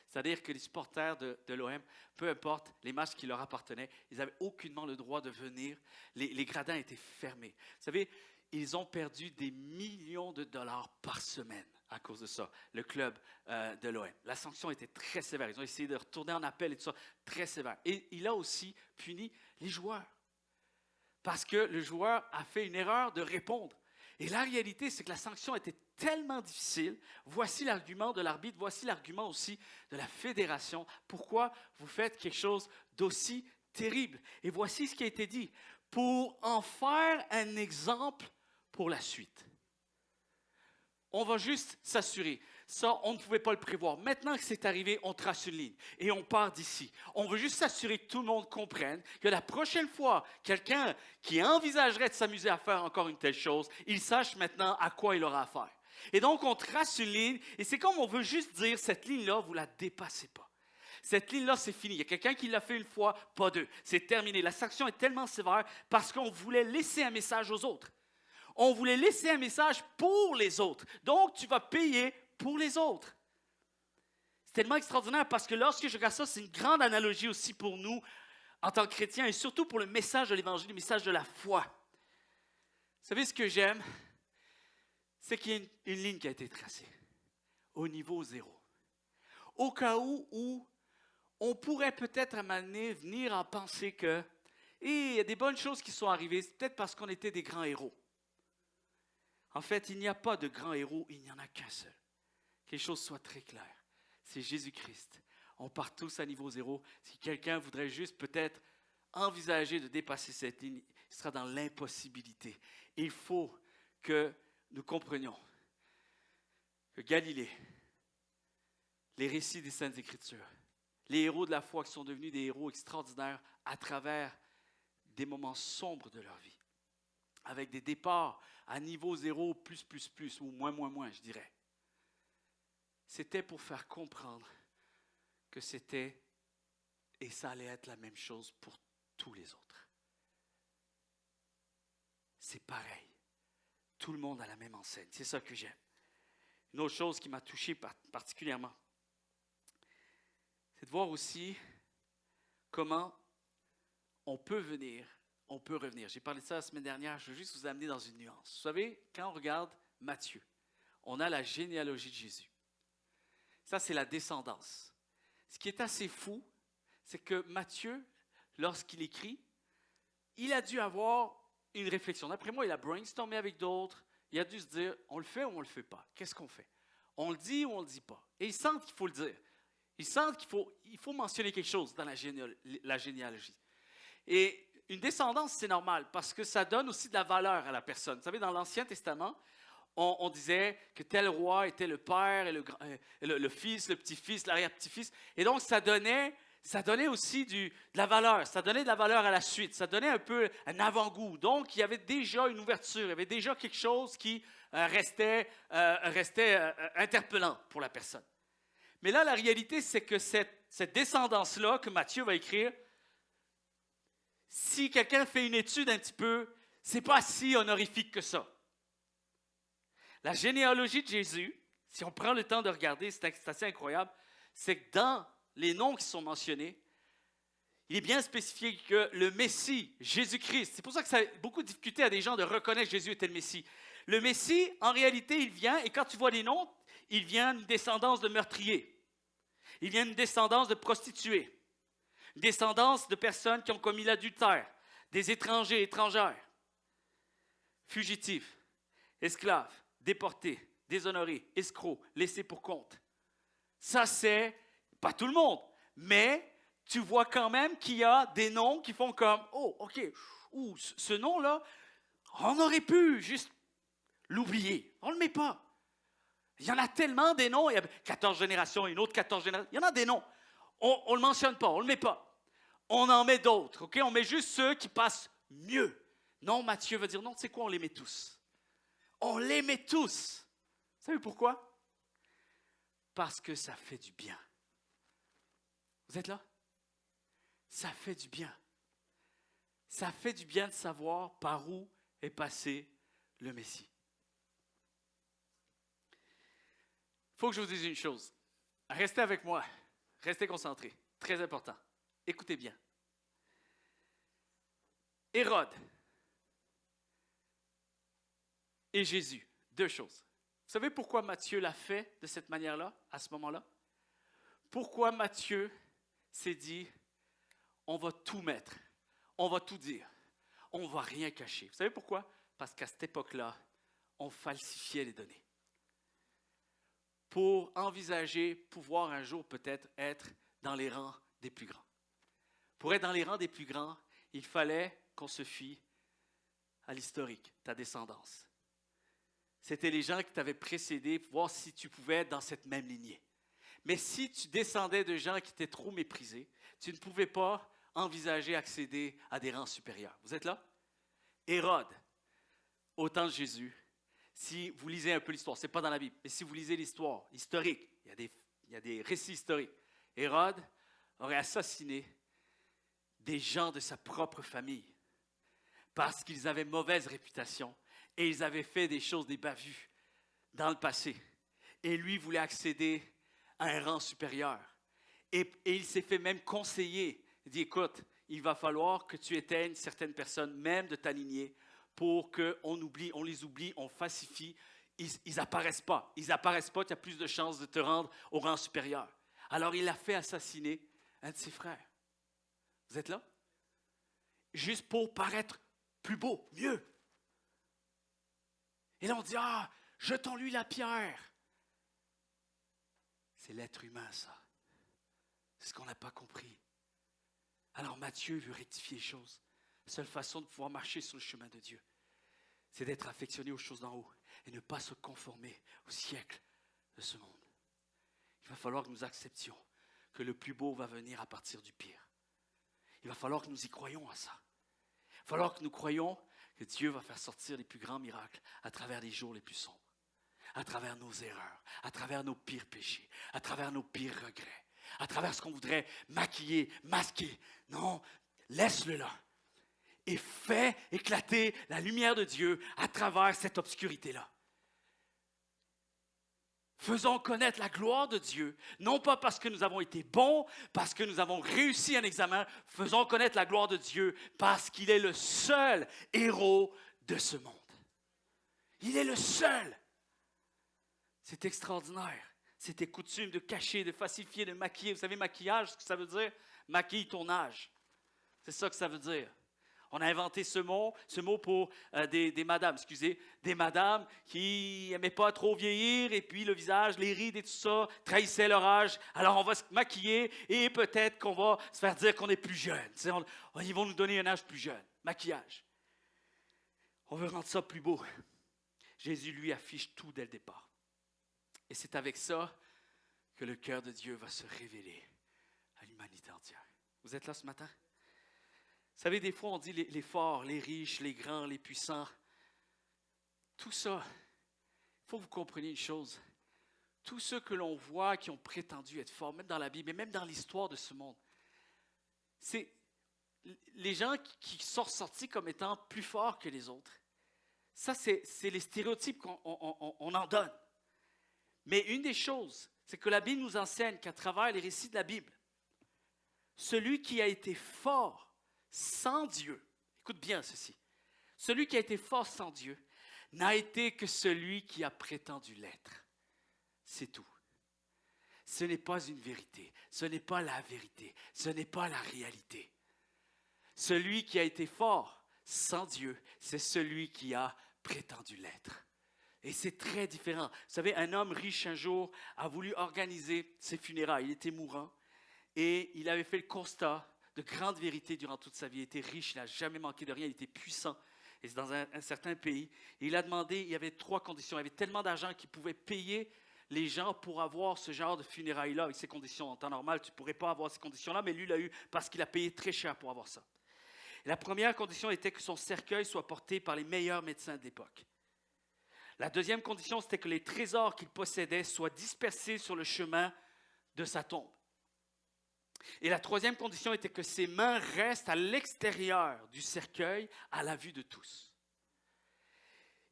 C'est-à-dire que les supporters de l'OM, peu importe les matchs qui leur appartenaient, ils n'avaient aucunement le droit de venir. Les gradins étaient fermés. Vous savez, ils ont perdu des millions de dollars par semaine à cause de ça, le club de l'OM. La sanction était très sévère. Ils ont essayé de retourner en appel et tout ça, très sévère. Et il a aussi puni les joueurs. Parce que le joueur a fait une erreur de répondre. Et la réalité, c'est que la sanction était tellement difficile. Voici l'argument de l'arbitre, voici l'argument aussi de la fédération. Pourquoi vous faites quelque chose d'aussi terrible? Et voici ce qui a été dit. Pour en faire un exemple pour la suite. On va juste s'assurer. Ça, on ne pouvait pas le prévoir. Maintenant que c'est arrivé, on trace une ligne et on part d'ici. On veut juste s'assurer que tout le monde comprenne que la prochaine fois, quelqu'un qui envisagerait de s'amuser à faire encore une telle chose, il sache maintenant à quoi il aura affaire. Et donc, on trace une ligne et c'est comme on veut juste dire, cette ligne-là, vous ne la dépassez pas. Cette ligne-là, c'est fini. Il y a quelqu'un qui l'a fait une fois, pas deux. C'est terminé. La sanction est tellement sévère parce qu'on voulait laisser un message aux autres. On voulait laisser un message pour les autres. Donc, tu vas payer pour les autres. C'est tellement extraordinaire parce que lorsque je regarde ça, c'est une grande analogie aussi pour nous en tant que chrétiens et surtout pour le message de l'Évangile, le message de la foi. Vous savez ce que j'aime? C'est qu'il y a une ligne qui a été tracée au niveau 0. Au cas où on pourrait peut-être à un moment donné venir en penser que il y a des bonnes choses qui sont arrivées, c'est peut-être parce qu'on était des grands héros. En fait, il n'y a pas de grands héros, il n'y en a qu'un seul. Que les choses soient très claires. C'est Jésus-Christ. On part tous à niveau 0. Si quelqu'un voudrait juste peut-être envisager de dépasser cette ligne, il sera dans l'impossibilité. Il faut que nous comprenions que Galilée, les récits des Saintes Écritures, les héros de la foi qui sont devenus des héros extraordinaires à travers des moments sombres de leur vie, avec des départs à niveau 0, plus, ou moins, je dirais. C'était pour faire comprendre que c'était, et ça allait être la même chose pour tous les autres. C'est pareil. Tout le monde a la même enseigne. C'est ça que j'aime. Une autre chose qui m'a touché particulièrement, c'est de voir aussi comment on peut revenir. J'ai parlé de ça la semaine dernière, je veux juste vous amener dans une nuance. Vous savez, quand on regarde Matthieu, on a la généalogie de Jésus. Ça, c'est la descendance. Ce qui est assez fou, c'est que Matthieu, lorsqu'il écrit, il a dû avoir une réflexion. D'après moi, il a brainstormé avec d'autres. Il a dû se dire, on le fait ou on ne le fait pas? Qu'est-ce qu'on fait? On le dit ou on ne le dit pas? Et il sent qu'il faut le dire. Il sent qu'il faut mentionner quelque chose dans la généalogie. Et une descendance, c'est normal parce que ça donne aussi de la valeur à la personne. Vous savez, dans l'Ancien Testament, on disait que tel roi était le père, et le fils, le petit-fils, l'arrière-petit-fils. Et donc, ça donnait aussi de la valeur. Ça donnait de la valeur à la suite. Ça donnait un peu un avant-goût. Donc, il y avait déjà une ouverture. Il y avait déjà quelque chose qui restait interpellant pour la personne. Mais là, la réalité, c'est que cette descendance-là que Matthieu va écrire, si quelqu'un fait une étude un petit peu, c'est pas si honorifique que ça. La généalogie de Jésus, si on prend le temps de regarder, c'est assez incroyable, c'est que dans les noms qui sont mentionnés, il est bien spécifié que le Messie, Jésus-Christ, c'est pour ça que ça a beaucoup de difficulté à des gens de reconnaître que Jésus était le Messie. Le Messie, en réalité, il vient, et quand tu vois les noms, il vient d'une descendance de meurtriers. Il vient d'une descendance de prostituées. Une descendance de personnes qui ont commis l'adultère, des étrangers, étrangères, fugitifs, esclaves, déportés, déshonorés, escrocs, laissés pour compte. Ça, c'est pas tout le monde, mais tu vois quand même qu'il y a des noms qui font comme « Oh, OK, ce nom-là, on aurait pu juste l'oublier. On ne le met pas. » Il y en a tellement des noms, il y a 14 générations, une autre 14 générations, il y en a des noms. On ne le mentionne pas, on ne le met pas. On en met d'autres, OK? On met juste ceux qui passent mieux. Non, Matthieu va dire, non, tu sais quoi, on les met tous. On les met tous. Vous savez pourquoi? Parce que ça fait du bien. Vous êtes là? Ça fait du bien. Ça fait du bien de savoir par où est passé le Messie. Il faut que je vous dise une chose. Restez avec moi. Restez concentrés. Très important. Écoutez bien. Hérode et Jésus, deux choses. Vous savez pourquoi Matthieu l'a fait de cette manière-là, à ce moment-là? Pourquoi Matthieu s'est dit, on va tout mettre, on va tout dire, on ne va rien cacher. Vous savez pourquoi? Parce qu'à cette époque-là, on falsifiait les données. Pour envisager pouvoir un jour peut-être être dans les rangs des plus grands. Pour être dans les rangs des plus grands, il fallait qu'on se fie à l'historique, ta descendance. C'était les gens qui t'avaient précédé pour voir si tu pouvais être dans cette même lignée. Mais si tu descendais de gens qui étaient trop méprisés, tu ne pouvais pas envisager accéder à des rangs supérieurs. Vous êtes là? Hérode, au temps de Jésus, si vous lisez un peu l'histoire, ce n'est pas dans la Bible, mais si vous lisez l'histoire historique, il y a des récits historiques, Hérode aurait assassiné des gens de sa propre famille parce qu'ils avaient mauvaise réputation et ils avaient fait des choses, des bavures dans le passé. Et lui voulait accéder à un rang supérieur. Et il s'est fait même conseiller. Il dit, écoute, il va falloir que tu éteignes certaines personnes, même de ta lignée, pour qu'on les oublie, on falsifie. Ils n'apparaissent pas. Ils n'apparaissent pas, tu as plus de chances de te rendre au rang supérieur. Alors il a fait assassiner un de ses frères. Vous êtes là? Juste pour paraître plus beau, mieux. Et là on dit, jetons-lui la pierre. C'est l'être humain, ça. C'est ce qu'on n'a pas compris. Alors Matthieu veut rectifier les choses. La seule façon de pouvoir marcher sur le chemin de Dieu, c'est d'être affectionné aux choses d'en haut et ne pas se conformer au siècle de ce monde. Il va falloir que nous acceptions que le plus beau va venir à partir du pire. Il va falloir que nous y croyions à ça. Il va falloir que nous croyions que Dieu va faire sortir les plus grands miracles à travers les jours les plus sombres, à travers nos erreurs, à travers nos pires péchés, à travers nos pires regrets, à travers ce qu'on voudrait maquiller, masquer. Non, laisse-le là. Et fais éclater la lumière de Dieu à travers cette obscurité-là. Faisons connaître la gloire de Dieu, non pas parce que nous avons été bons, parce que nous avons réussi un examen, faisons connaître la gloire de Dieu parce qu'il est le seul héros de ce monde. Il est le seul. C'est extraordinaire. C'était coutume de cacher, de falsifier, de maquiller. Vous savez, maquillage, ce que ça veut dire? Maquille ton âge. C'est ça que ça veut dire. On a inventé ce mot pour des madames, des madames qui n'aimaient pas trop vieillir et puis le visage, les rides et tout ça trahissaient leur âge. Alors on va se maquiller et peut-être qu'on va se faire dire qu'on est plus jeune. Ils vont nous donner un âge plus jeune. Maquillage. On veut rendre ça plus beau. Jésus, lui, affiche tout dès le départ. Et c'est avec ça que le cœur de Dieu va se révéler à l'humanité entière. Vous êtes là ce matin? Vous savez, des fois, on dit les forts, les riches, les grands, les puissants. Tout ça, il faut que vous compreniez une chose. Tous ceux que l'on voit qui ont prétendu être forts, même dans la Bible, et même dans l'histoire de ce monde, c'est les gens qui sont sortis comme étant plus forts que les autres. Ça, c'est les stéréotypes qu'on en donne. Mais une des choses, c'est que la Bible nous enseigne qu'à travers les récits de la Bible, celui qui a été fort sans Dieu, écoute bien ceci, celui qui a été fort sans Dieu n'a été que celui qui a prétendu l'être. C'est tout. Ce n'est pas une vérité, ce n'est pas la vérité, ce n'est pas la réalité. Celui qui a été fort sans Dieu, c'est celui qui a prétendu l'être. Et c'est très différent. Vous savez, un homme riche un jour a voulu organiser ses funérailles. Il était mourant et il avait fait le constat de grandes vérités durant toute sa vie. Il était riche, il n'a jamais manqué de rien, il était puissant. Et c'est dans un certain pays. Et il a demandé, il y avait 3 conditions. Il y avait tellement d'argent qu'il pouvait payer les gens pour avoir ce genre de funérailles-là avec ces conditions. En temps normal, tu ne pourrais pas avoir ces conditions-là, mais lui, il l'a eu parce qu'il a payé très cher pour avoir ça. Et la première condition était que son cercueil soit porté par les meilleurs médecins de l'époque. La deuxième condition, c'était que les trésors qu'il possédait soient dispersés sur le chemin de sa tombe. Et la troisième condition était que ses mains restent à l'extérieur du cercueil, à la vue de tous.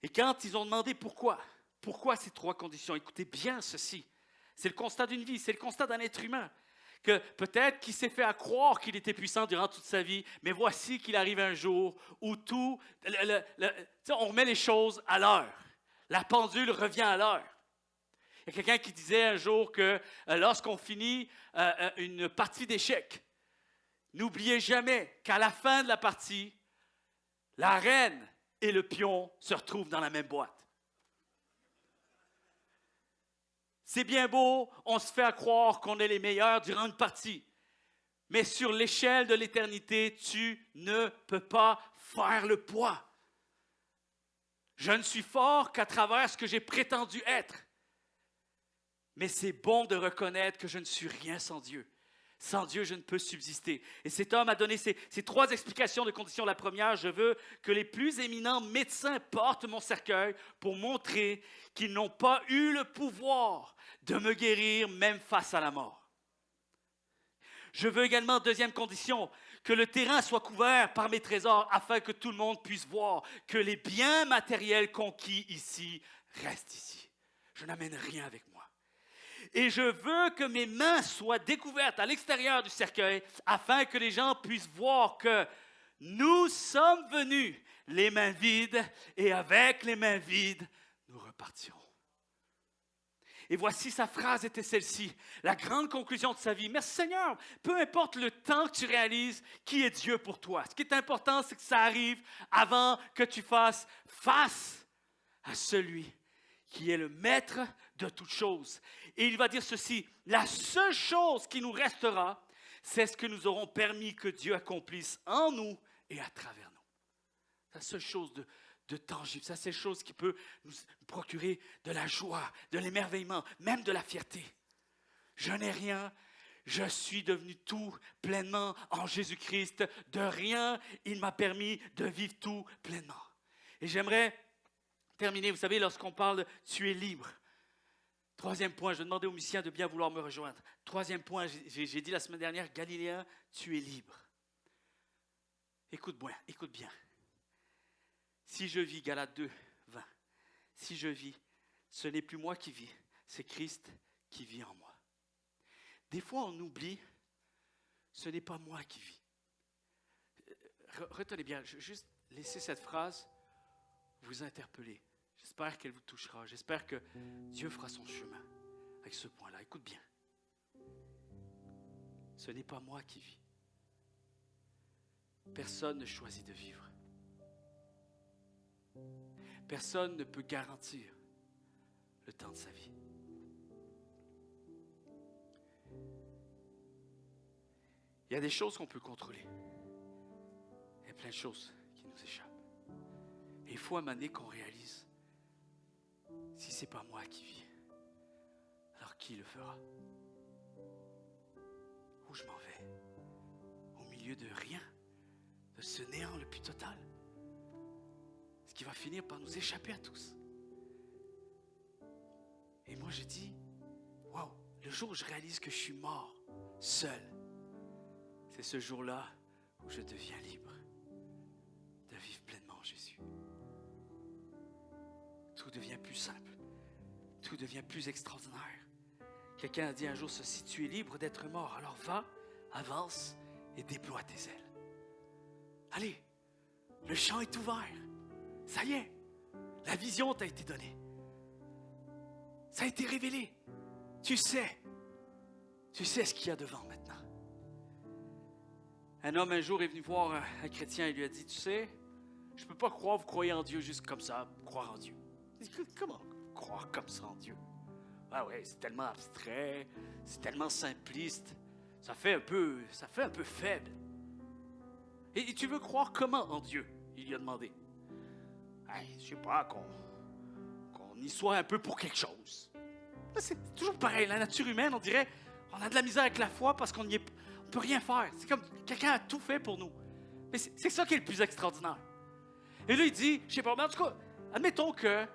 Et quand ils ont demandé pourquoi ces 3 conditions, écoutez bien ceci, c'est le constat d'une vie, c'est le constat d'un être humain, que peut-être qu'il s'est fait à croire qu'il était puissant durant toute sa vie, mais voici qu'il arrive un jour où on remet les choses à l'heure. La pendule revient à l'heure. Il y a quelqu'un qui disait un jour que lorsqu'on finit une partie d'échecs, n'oubliez jamais qu'à la fin de la partie, la reine et le pion se retrouvent dans la même boîte. C'est bien beau, on se fait à croire qu'on est les meilleurs durant une partie. Mais sur l'échelle de l'éternité, tu ne peux pas faire le poids. Je ne suis fort qu'à travers ce que j'ai prétendu être. Mais c'est bon de reconnaître que je ne suis rien sans Dieu. Sans Dieu, je ne peux subsister. Et cet homme a donné ces 3 explications de condition. La première, je veux que les plus éminents médecins portent mon cercueil pour montrer qu'ils n'ont pas eu le pouvoir de me guérir même face à la mort. Je veux également, deuxième condition, que le terrain soit couvert par mes trésors afin que tout le monde puisse voir que les biens matériels conquis ici restent ici. Je n'amène rien avec moi. Et je veux que mes mains soient découvertes à l'extérieur du cercueil afin que les gens puissent voir que nous sommes venus les mains vides et avec les mains vides, nous repartirons. Et voici sa phrase était celle-ci, la grande conclusion de sa vie. Merci Seigneur, peu importe le temps que tu réalises qui est Dieu pour toi. Ce qui est important, c'est que ça arrive avant que tu fasses face à celui qui est le maître de toutes choses. Et il va dire ceci, la seule chose qui nous restera, c'est ce que nous aurons permis que Dieu accomplisse en nous et à travers nous. La seule chose de tangible, c'est la seule chose qui peut nous procurer de la joie, de l'émerveillement, même de la fierté. Je n'ai rien, je suis devenu tout pleinement en Jésus-Christ. De rien, il m'a permis de vivre tout pleinement. Et j'aimerais terminer, vous savez, lorsqu'on parle de « tu es libre », 3e point, je vais demander aux musiciens de bien vouloir me rejoindre. 3e point, j'ai dit la semaine dernière, Galiléen, tu es libre. Écoute bien. Si je vis, Galates 2, 20, si je vis, ce n'est plus moi qui vis, c'est Christ qui vit en moi. Des fois, on oublie, ce n'est pas moi qui vis. Retenez bien, je vais juste laisser cette phrase vous interpeller. J'espère qu'elle vous touchera. J'espère que Dieu fera son chemin avec ce point-là. Écoute bien. Ce n'est pas moi qui vis. Personne ne choisit de vivre. Personne ne peut garantir le temps de sa vie. Il y a des choses qu'on peut contrôler. Il y a plein de choses qui nous échappent. Et il faut à un moment donné qu'on réalise, si ce n'est pas moi qui vis, alors qui le fera? Où je m'en vais? Au milieu de rien, de ce néant le plus total. Ce qui va finir par nous échapper à tous. Et moi je dis, wow, le jour où je réalise que je suis mort, seul, c'est ce jour-là où je deviens libre de vivre pleinement en Jésus. Tout devient plus simple, tout devient plus extraordinaire. Quelqu'un a dit un jour ceci, tu es libre d'être mort, alors va, avance et déploie tes ailes. Allez, le champ est ouvert. Ça y est, la vision t'a été donnée. Ça a été révélé. Tu sais ce qu'il y a devant maintenant. Un homme un jour est venu voir un chrétien et lui a dit, tu sais, je ne peux pas croire, vous croyez en Dieu juste comme ça, croire en Dieu. Il dit, comment croire comme ça en Dieu? Ah ouais, c'est tellement abstrait, c'est tellement simpliste, ça fait un peu faible. Et tu veux croire comment en Dieu? Il lui a demandé. Je ne sais pas, qu'on y soit un peu pour quelque chose. C'est toujours pareil, la nature humaine, on dirait, on a de la misère avec la foi parce qu'on ne peut rien faire. C'est comme quelqu'un a tout fait pour nous. Mais c'est ça qui est le plus extraordinaire. Et là, il dit, je ne sais pas, mais en tout cas, admettons que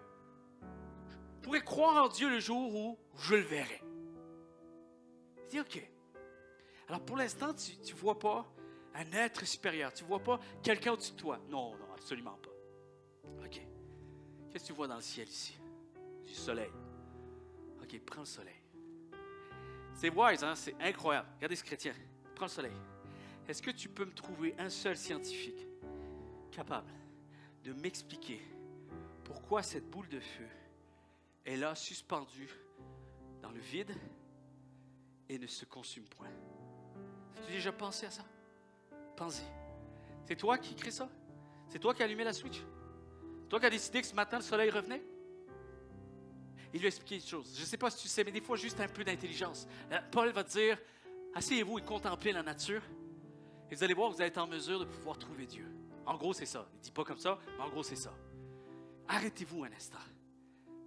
je pourrais croire en Dieu le jour où je le verrai. Il dit, OK. Alors pour l'instant, tu ne vois pas un être supérieur. Tu ne vois pas quelqu'un au-dessus de toi. Non, absolument pas. OK. Qu'est-ce que tu vois dans le ciel ici? Du soleil. OK, prends le soleil. C'est wise, hein? C'est incroyable. Regardez ce chrétien. Prends le soleil. Est-ce que tu peux me trouver un seul scientifique capable de m'expliquer pourquoi cette boule de feu est là, suspendue dans le vide et ne se consume point? As-tu déjà pensé à ça? Pense-y. C'est toi qui crée ça? C'est toi qui as allumé la switch? C'est toi qui as décidé que ce matin, le soleil revenait? il lui a expliqué une chose. Je ne sais pas si tu sais, mais des fois, juste un peu d'intelligence. Paul va dire, asseyez-vous et contemplez la nature. Et vous allez voir que vous allez être en mesure de pouvoir trouver Dieu. En gros, c'est ça. Il ne dit pas comme ça, mais en gros, c'est ça. Arrêtez-vous un instant.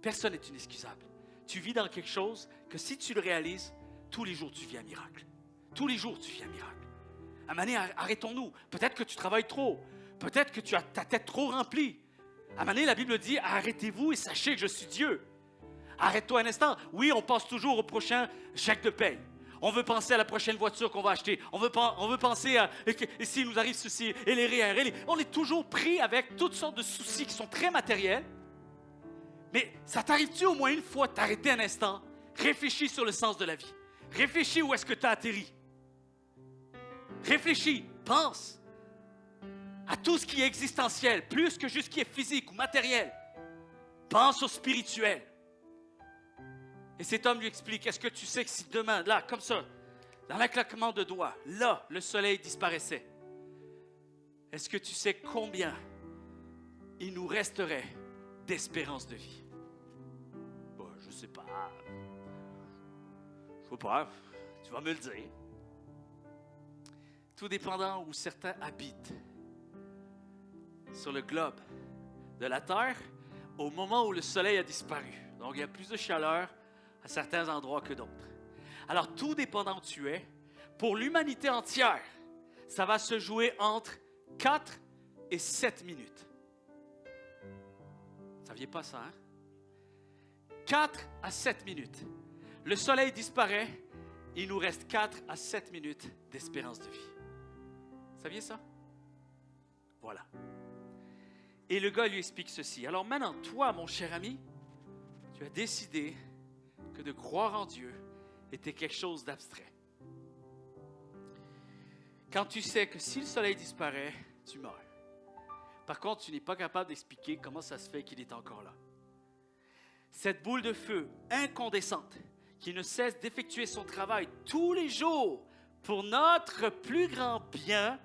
Personne n'est inexcusable. Tu vis dans quelque chose que si tu le réalises, tous les jours, tu vis un miracle. Tous les jours, tu vis un miracle. À un moment donné, arrêtons-nous. Peut-être que tu travailles trop. Peut-être que tu as ta tête trop remplie. À un moment donné, la Bible dit, arrêtez-vous et sachez que je suis Dieu. Arrête-toi un instant. Oui, on pense toujours au prochain chèque de paye. On veut penser à la prochaine voiture qu'on va acheter. On veut penser à et s'il nous arrive ceci, et les REER. On est toujours pris avec toutes sortes de soucis qui sont très matériels. Mais ça t'arrive-tu au moins une fois de t'arrêter un instant, réfléchis sur le sens de la vie. Réfléchis où est-ce que tu as atterri. Réfléchis, pense à tout ce qui est existentiel, plus que juste ce qui est physique ou matériel. Pense au spirituel. Et cet homme lui explique, est-ce que tu sais que si demain, là, comme ça, dans un claquement de doigts, là, le soleil disparaissait, est-ce que tu sais combien il nous resterait d'espérance de vie? Bon, je ne sais pas. Je ne sais pas. Tu vas me le dire. Tout dépendant où certains habitent sur le globe de la Terre au moment où le soleil a disparu. Donc, il y a plus de chaleur à certains endroits que d'autres. Alors, tout dépendant où tu es, pour l'humanité entière, ça va se jouer entre 4 et 7 minutes. Vous ne saviez pas ça, hein? 4 à 7 minutes. Le soleil disparaît, il nous reste 4 à 7 minutes d'espérance de vie. Vous saviez ça? Voilà. Et le gars lui explique ceci. Alors maintenant, toi, mon cher ami, tu as décidé que de croire en Dieu était quelque chose d'abstrait. Quand tu sais que si le soleil disparaît, tu meurs. Par contre, tu n'es pas capable d'expliquer comment ça se fait qu'il est encore là. Cette boule de feu incandescente qui ne cesse d'effectuer son travail tous les jours pour notre plus grand bien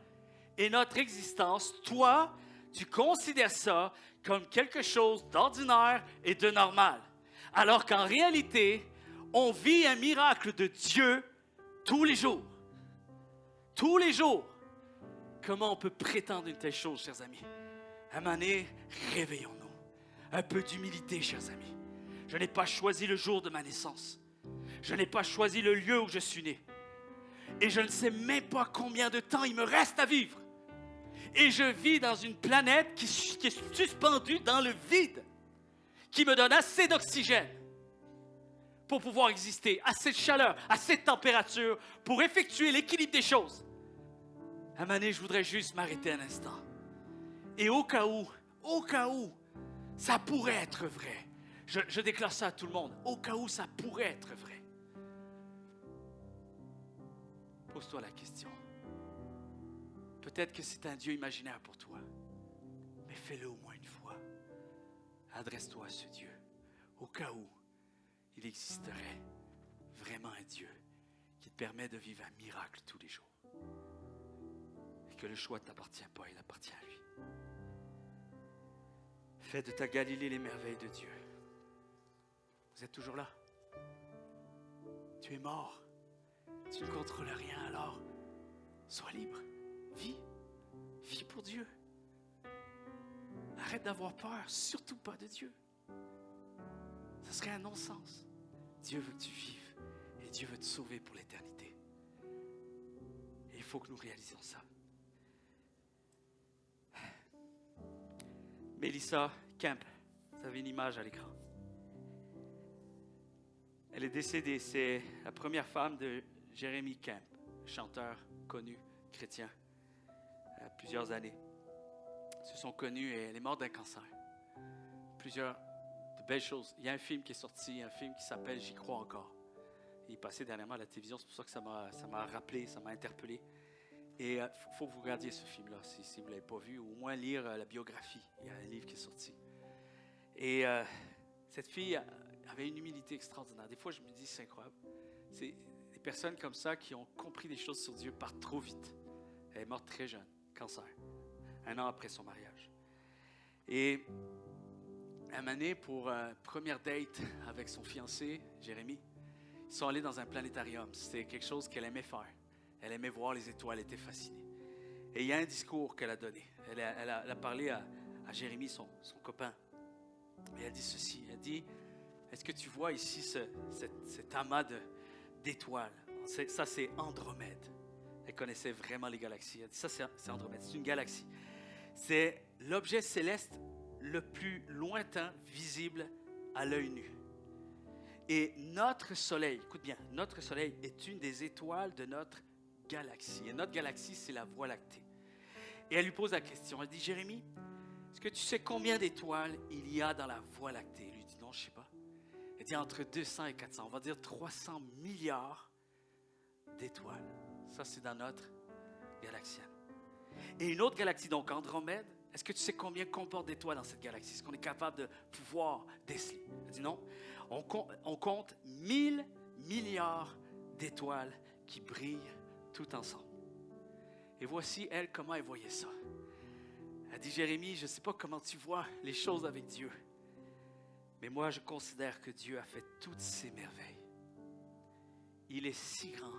et notre existence, toi, tu considères ça comme quelque chose d'ordinaire et de normal. Alors qu'en réalité, on vit un miracle de Dieu tous les jours. Tous les jours. Comment on peut prétendre une telle chose, chers amis? À un moment donné, réveillons-nous. Un peu d'humilité, chers amis. Je n'ai pas choisi le jour de ma naissance. Je n'ai pas choisi le lieu où je suis né. Et je ne sais même pas combien de temps il me reste à vivre. Et je vis dans une planète qui est suspendue dans le vide, qui me donne assez d'oxygène pour pouvoir exister, assez de chaleur, assez de température pour effectuer l'équilibre des choses. À un moment donné, je voudrais juste m'arrêter un instant. Et au cas où, ça pourrait être vrai. Je déclare ça à tout le monde. Au cas où ça pourrait être vrai. Pose-toi la question. Peut-être que c'est un Dieu imaginaire pour toi. Mais fais-le au moins une fois. Adresse-toi à ce Dieu. Au cas où il existerait vraiment un Dieu qui te permet de vivre un miracle tous les jours. Et que le choix ne t'appartient pas, il appartient à lui. Fais de ta Galilée les merveilles de Dieu. Vous êtes toujours là? Tu es mort. Tu ne contrôles rien, alors sois libre. Vis. Vis pour Dieu. Arrête d'avoir peur, surtout pas de Dieu. Ce serait un non-sens. Dieu veut que tu vives et Dieu veut te sauver pour l'éternité. Et il faut que nous réalisions ça. Melissa Kemp, vous avez une image à l'écran. Elle est décédée, c'est la première femme de Jeremy Camp, chanteur connu, chrétien, plusieurs années. Ils se sont connus et elle est morte d'un cancer. Plusieurs de belles choses. Il y a un film qui est sorti, un film qui s'appelle « J'y crois encore ». Il est passé dernièrement à la télévision, c'est pour ça que ça m'a rappelé, ça m'a interpellé. Et il faut que vous regardiez ce film-là, si vous ne l'avez pas vu, ou au moins lire la biographie. Il y a un livre qui est sorti. Et cette fille avait une humilité extraordinaire. Des fois, je me dis, c'est incroyable. C'est des personnes comme ça qui ont compris des choses sur Dieu partent trop vite. Elle est morte très jeune, cancer, 1 an après son mariage. Et un année pour première date avec son fiancé, Jérémy. Ils sont allés dans un planétarium. C'était quelque chose qu'elle aimait faire. Elle aimait voir les étoiles, elle était fascinée. Et il y a un discours qu'elle a donné. Elle a parlé à Jérémy, son copain. Et elle dit ceci. Elle dit, est-ce que tu vois ici cet amas d'étoiles? Ça, c'est Andromède. Elle connaissait vraiment les galaxies. Elle dit, ça, c'est Andromède. C'est une galaxie. C'est l'objet céleste le plus lointain visible à l'œil nu. Et notre Soleil, écoute bien, notre Soleil est une des étoiles de notre galaxie. Et notre galaxie, c'est la Voie lactée. Et elle lui pose la question. Elle dit, Jérémy, est-ce que tu sais combien d'étoiles il y a dans la Voie lactée? Il lui dit, non, je ne sais pas. Elle dit, entre 200 et 400, on va dire 300 milliards d'étoiles. Ça, c'est dans notre galaxie. Et une autre galaxie, donc Andromède, est-ce que tu sais combien comporte d'étoiles dans cette galaxie? Est-ce qu'on est capable de pouvoir déceler? Elle dit non. On compte 1000 milliards d'étoiles qui brillent tout ensemble. Et voici, elle, comment elle voyait ça. Elle dit, Jérémy, je ne sais pas comment tu vois les choses avec Dieu, mais moi, je considère que Dieu a fait toutes ces merveilles. Il est si grand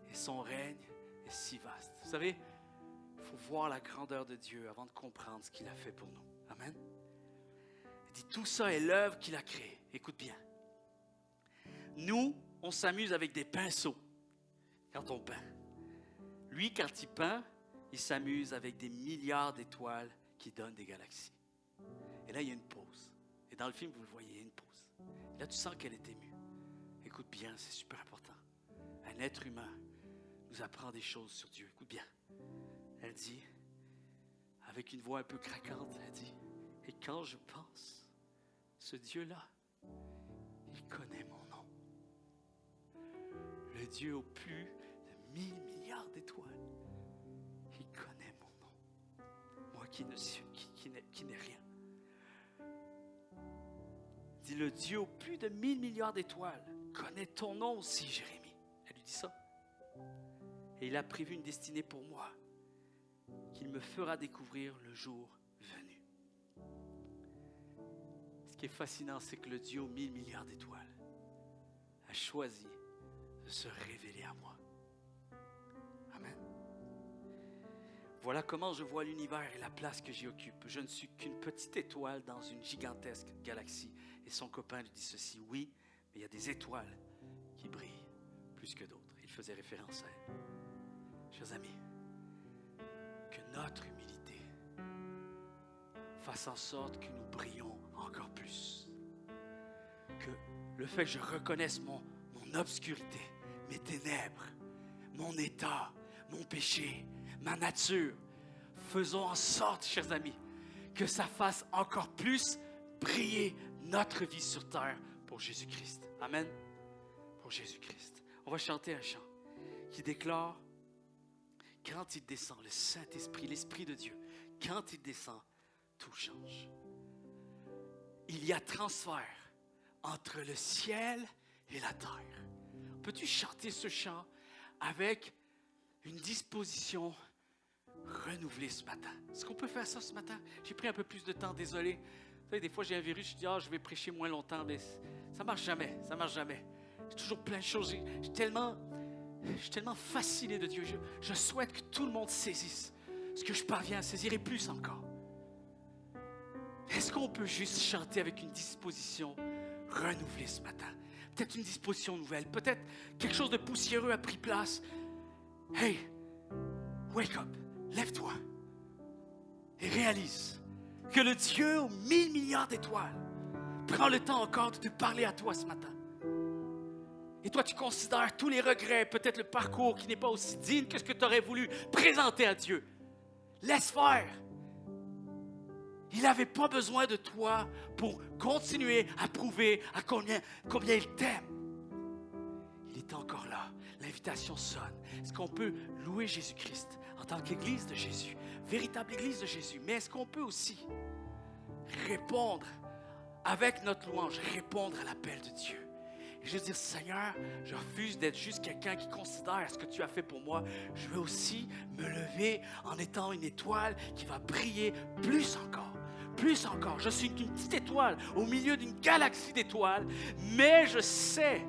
et son règne est si vaste. Vous savez, il faut voir la grandeur de Dieu avant de comprendre ce qu'il a fait pour nous. Amen. Il dit, tout ça est l'œuvre qu'il a créée. Écoute bien. Nous, on s'amuse avec des pinceaux quand on peint. Lui, quand il peint, il s'amuse avec des milliards d'étoiles qui donnent des galaxies. Et là, il y a une pause. Et dans le film, vous le voyez, il y a une pause. Et là, tu sens qu'elle est émue. Écoute bien, c'est super important. Un être humain nous apprend des choses sur Dieu. Écoute bien. Elle dit, avec une voix un peu craquante, elle dit, et quand je pense, ce Dieu-là, il connaît mon nom. Le Dieu au plus de 1000 milliards d'étoiles, il connaît mon nom. Moi qui n'ai rien. Dit, le Dieu au plus de 1000 milliards d'étoiles connaît ton nom aussi, Jérémy. Elle lui dit ça. Et il a prévu une destinée pour moi qu'il me fera découvrir le jour venu. Ce qui est fascinant, c'est que le Dieu aux 1000 milliards d'étoiles a choisi de se révéler à moi. Amen. Voilà comment je vois l'univers et la place que j'y occupe. Je ne suis qu'une petite étoile dans une gigantesque galaxie. Et son copain lui dit ceci, oui, mais il y a des étoiles qui brillent plus que d'autres. Il faisait référence à elle. Chers amis, que notre humilité fasse en sorte que nous brillons encore plus. Que le fait que je reconnaisse mon obscurité, mes ténèbres, mon état, mon péché, ma nature, faisons en sorte, chers amis, que ça fasse encore plus briller notre vie sur terre pour Jésus-Christ. Amen. Pour Jésus-Christ. On va chanter un chant qui déclare, quand il descend, le Saint-Esprit, l'Esprit de Dieu, quand il descend, tout change. Il y a transfert entre le ciel et la terre. Peux-tu chanter ce chant avec une disposition renouvelée ce matin? Est-ce qu'on peut faire ça ce matin? J'ai pris un peu plus de temps, désolé. Vous savez, des fois j'ai un virus, je dis, je vais prêcher moins longtemps, mais ça marche jamais, ça marche jamais. J'ai toujours plein de choses, je suis tellement fasciné de Dieu. Je souhaite que tout le monde saisisse ce que je parviens à saisir et plus encore. Est-ce qu'on peut juste chanter avec une disposition renouvelée ce matin? Peut-être une disposition nouvelle, peut-être quelque chose de poussiéreux a pris place. Hey, wake up, lève-toi et réalise que le Dieu aux 1000 milliards d'étoiles prend le temps encore de te parler à toi ce matin. Et toi, tu considères tous les regrets, peut-être le parcours qui n'est pas aussi digne que ce que tu aurais voulu présenter à Dieu. Laisse faire. Il n'avait pas besoin de toi pour continuer à prouver à combien il t'aime. Il est encore là. L'invitation sonne. Est-ce qu'on peut louer Jésus-Christ en tant qu'Église de Jésus, véritable Église de Jésus? Mais est-ce qu'on peut aussi répondre avec notre louange, répondre à l'appel de Dieu? Et je veux dire, Seigneur, je refuse d'être juste quelqu'un qui considère ce que tu as fait pour moi. Je veux aussi me lever en étant une étoile qui va briller plus encore plus encore. Je suis une petite étoile au milieu d'une galaxie d'étoiles, mais je sais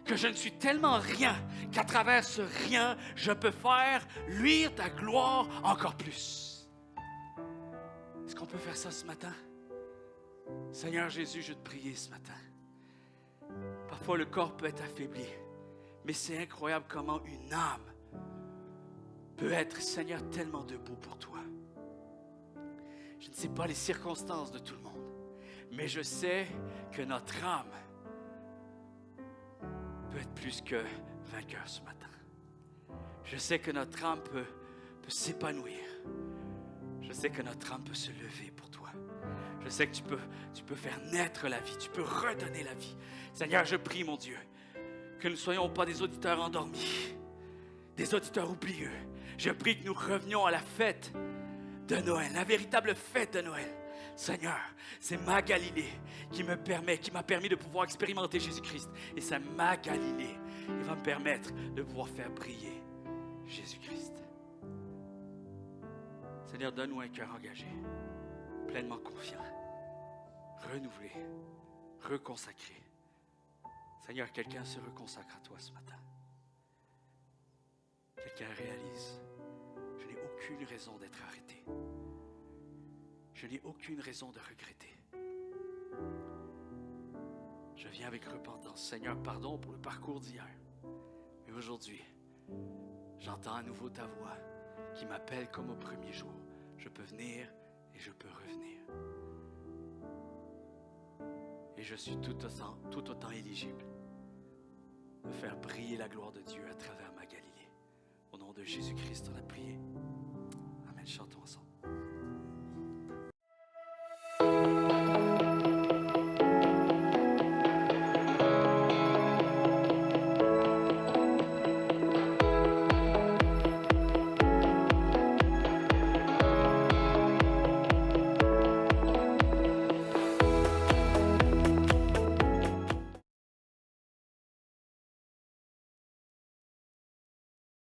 que je ne suis tellement rien qu'à travers ce rien, je peux faire luire ta gloire encore plus. Est-ce qu'on peut faire ça ce matin? Seigneur Jésus, je te prie ce matin. Parfois, le corps peut être affaibli, mais c'est incroyable comment une âme peut être, Seigneur, tellement debout pour toi. Je ne sais pas les circonstances de tout le monde, mais je sais que notre âme peut être plus que vainqueur ce matin. Je sais que notre âme peut s'épanouir. Je sais que notre âme peut se lever pour toi. Je sais que tu peux faire naître la vie, tu peux redonner la vie. Seigneur, je prie, mon Dieu, que nous ne soyons pas des auditeurs endormis, des auditeurs oublieux. Je prie que nous revenions à la fête de Noël, la véritable fête de Noël. Seigneur, c'est ma Galilée qui m'a permis de pouvoir expérimenter Jésus-Christ. Et c'est ma Galilée qui va me permettre de pouvoir faire briller Jésus-Christ. Seigneur, donne-nous un cœur engagé, pleinement confiant, renouvelé, reconsacré. Seigneur, quelqu'un se reconsacre à toi ce matin. Quelqu'un réalise, je n'ai aucune raison d'être arrêté. Je n'ai aucune raison de regretter. Je viens avec repentance. Seigneur, pardon pour le parcours d'hier. Mais aujourd'hui, j'entends à nouveau ta voix qui m'appelle comme au premier jour. Je peux venir et je peux revenir. Et je suis tout autant éligible de faire briller la gloire de Dieu à travers ma Galilée. Au nom de Jésus-Christ, on a prié.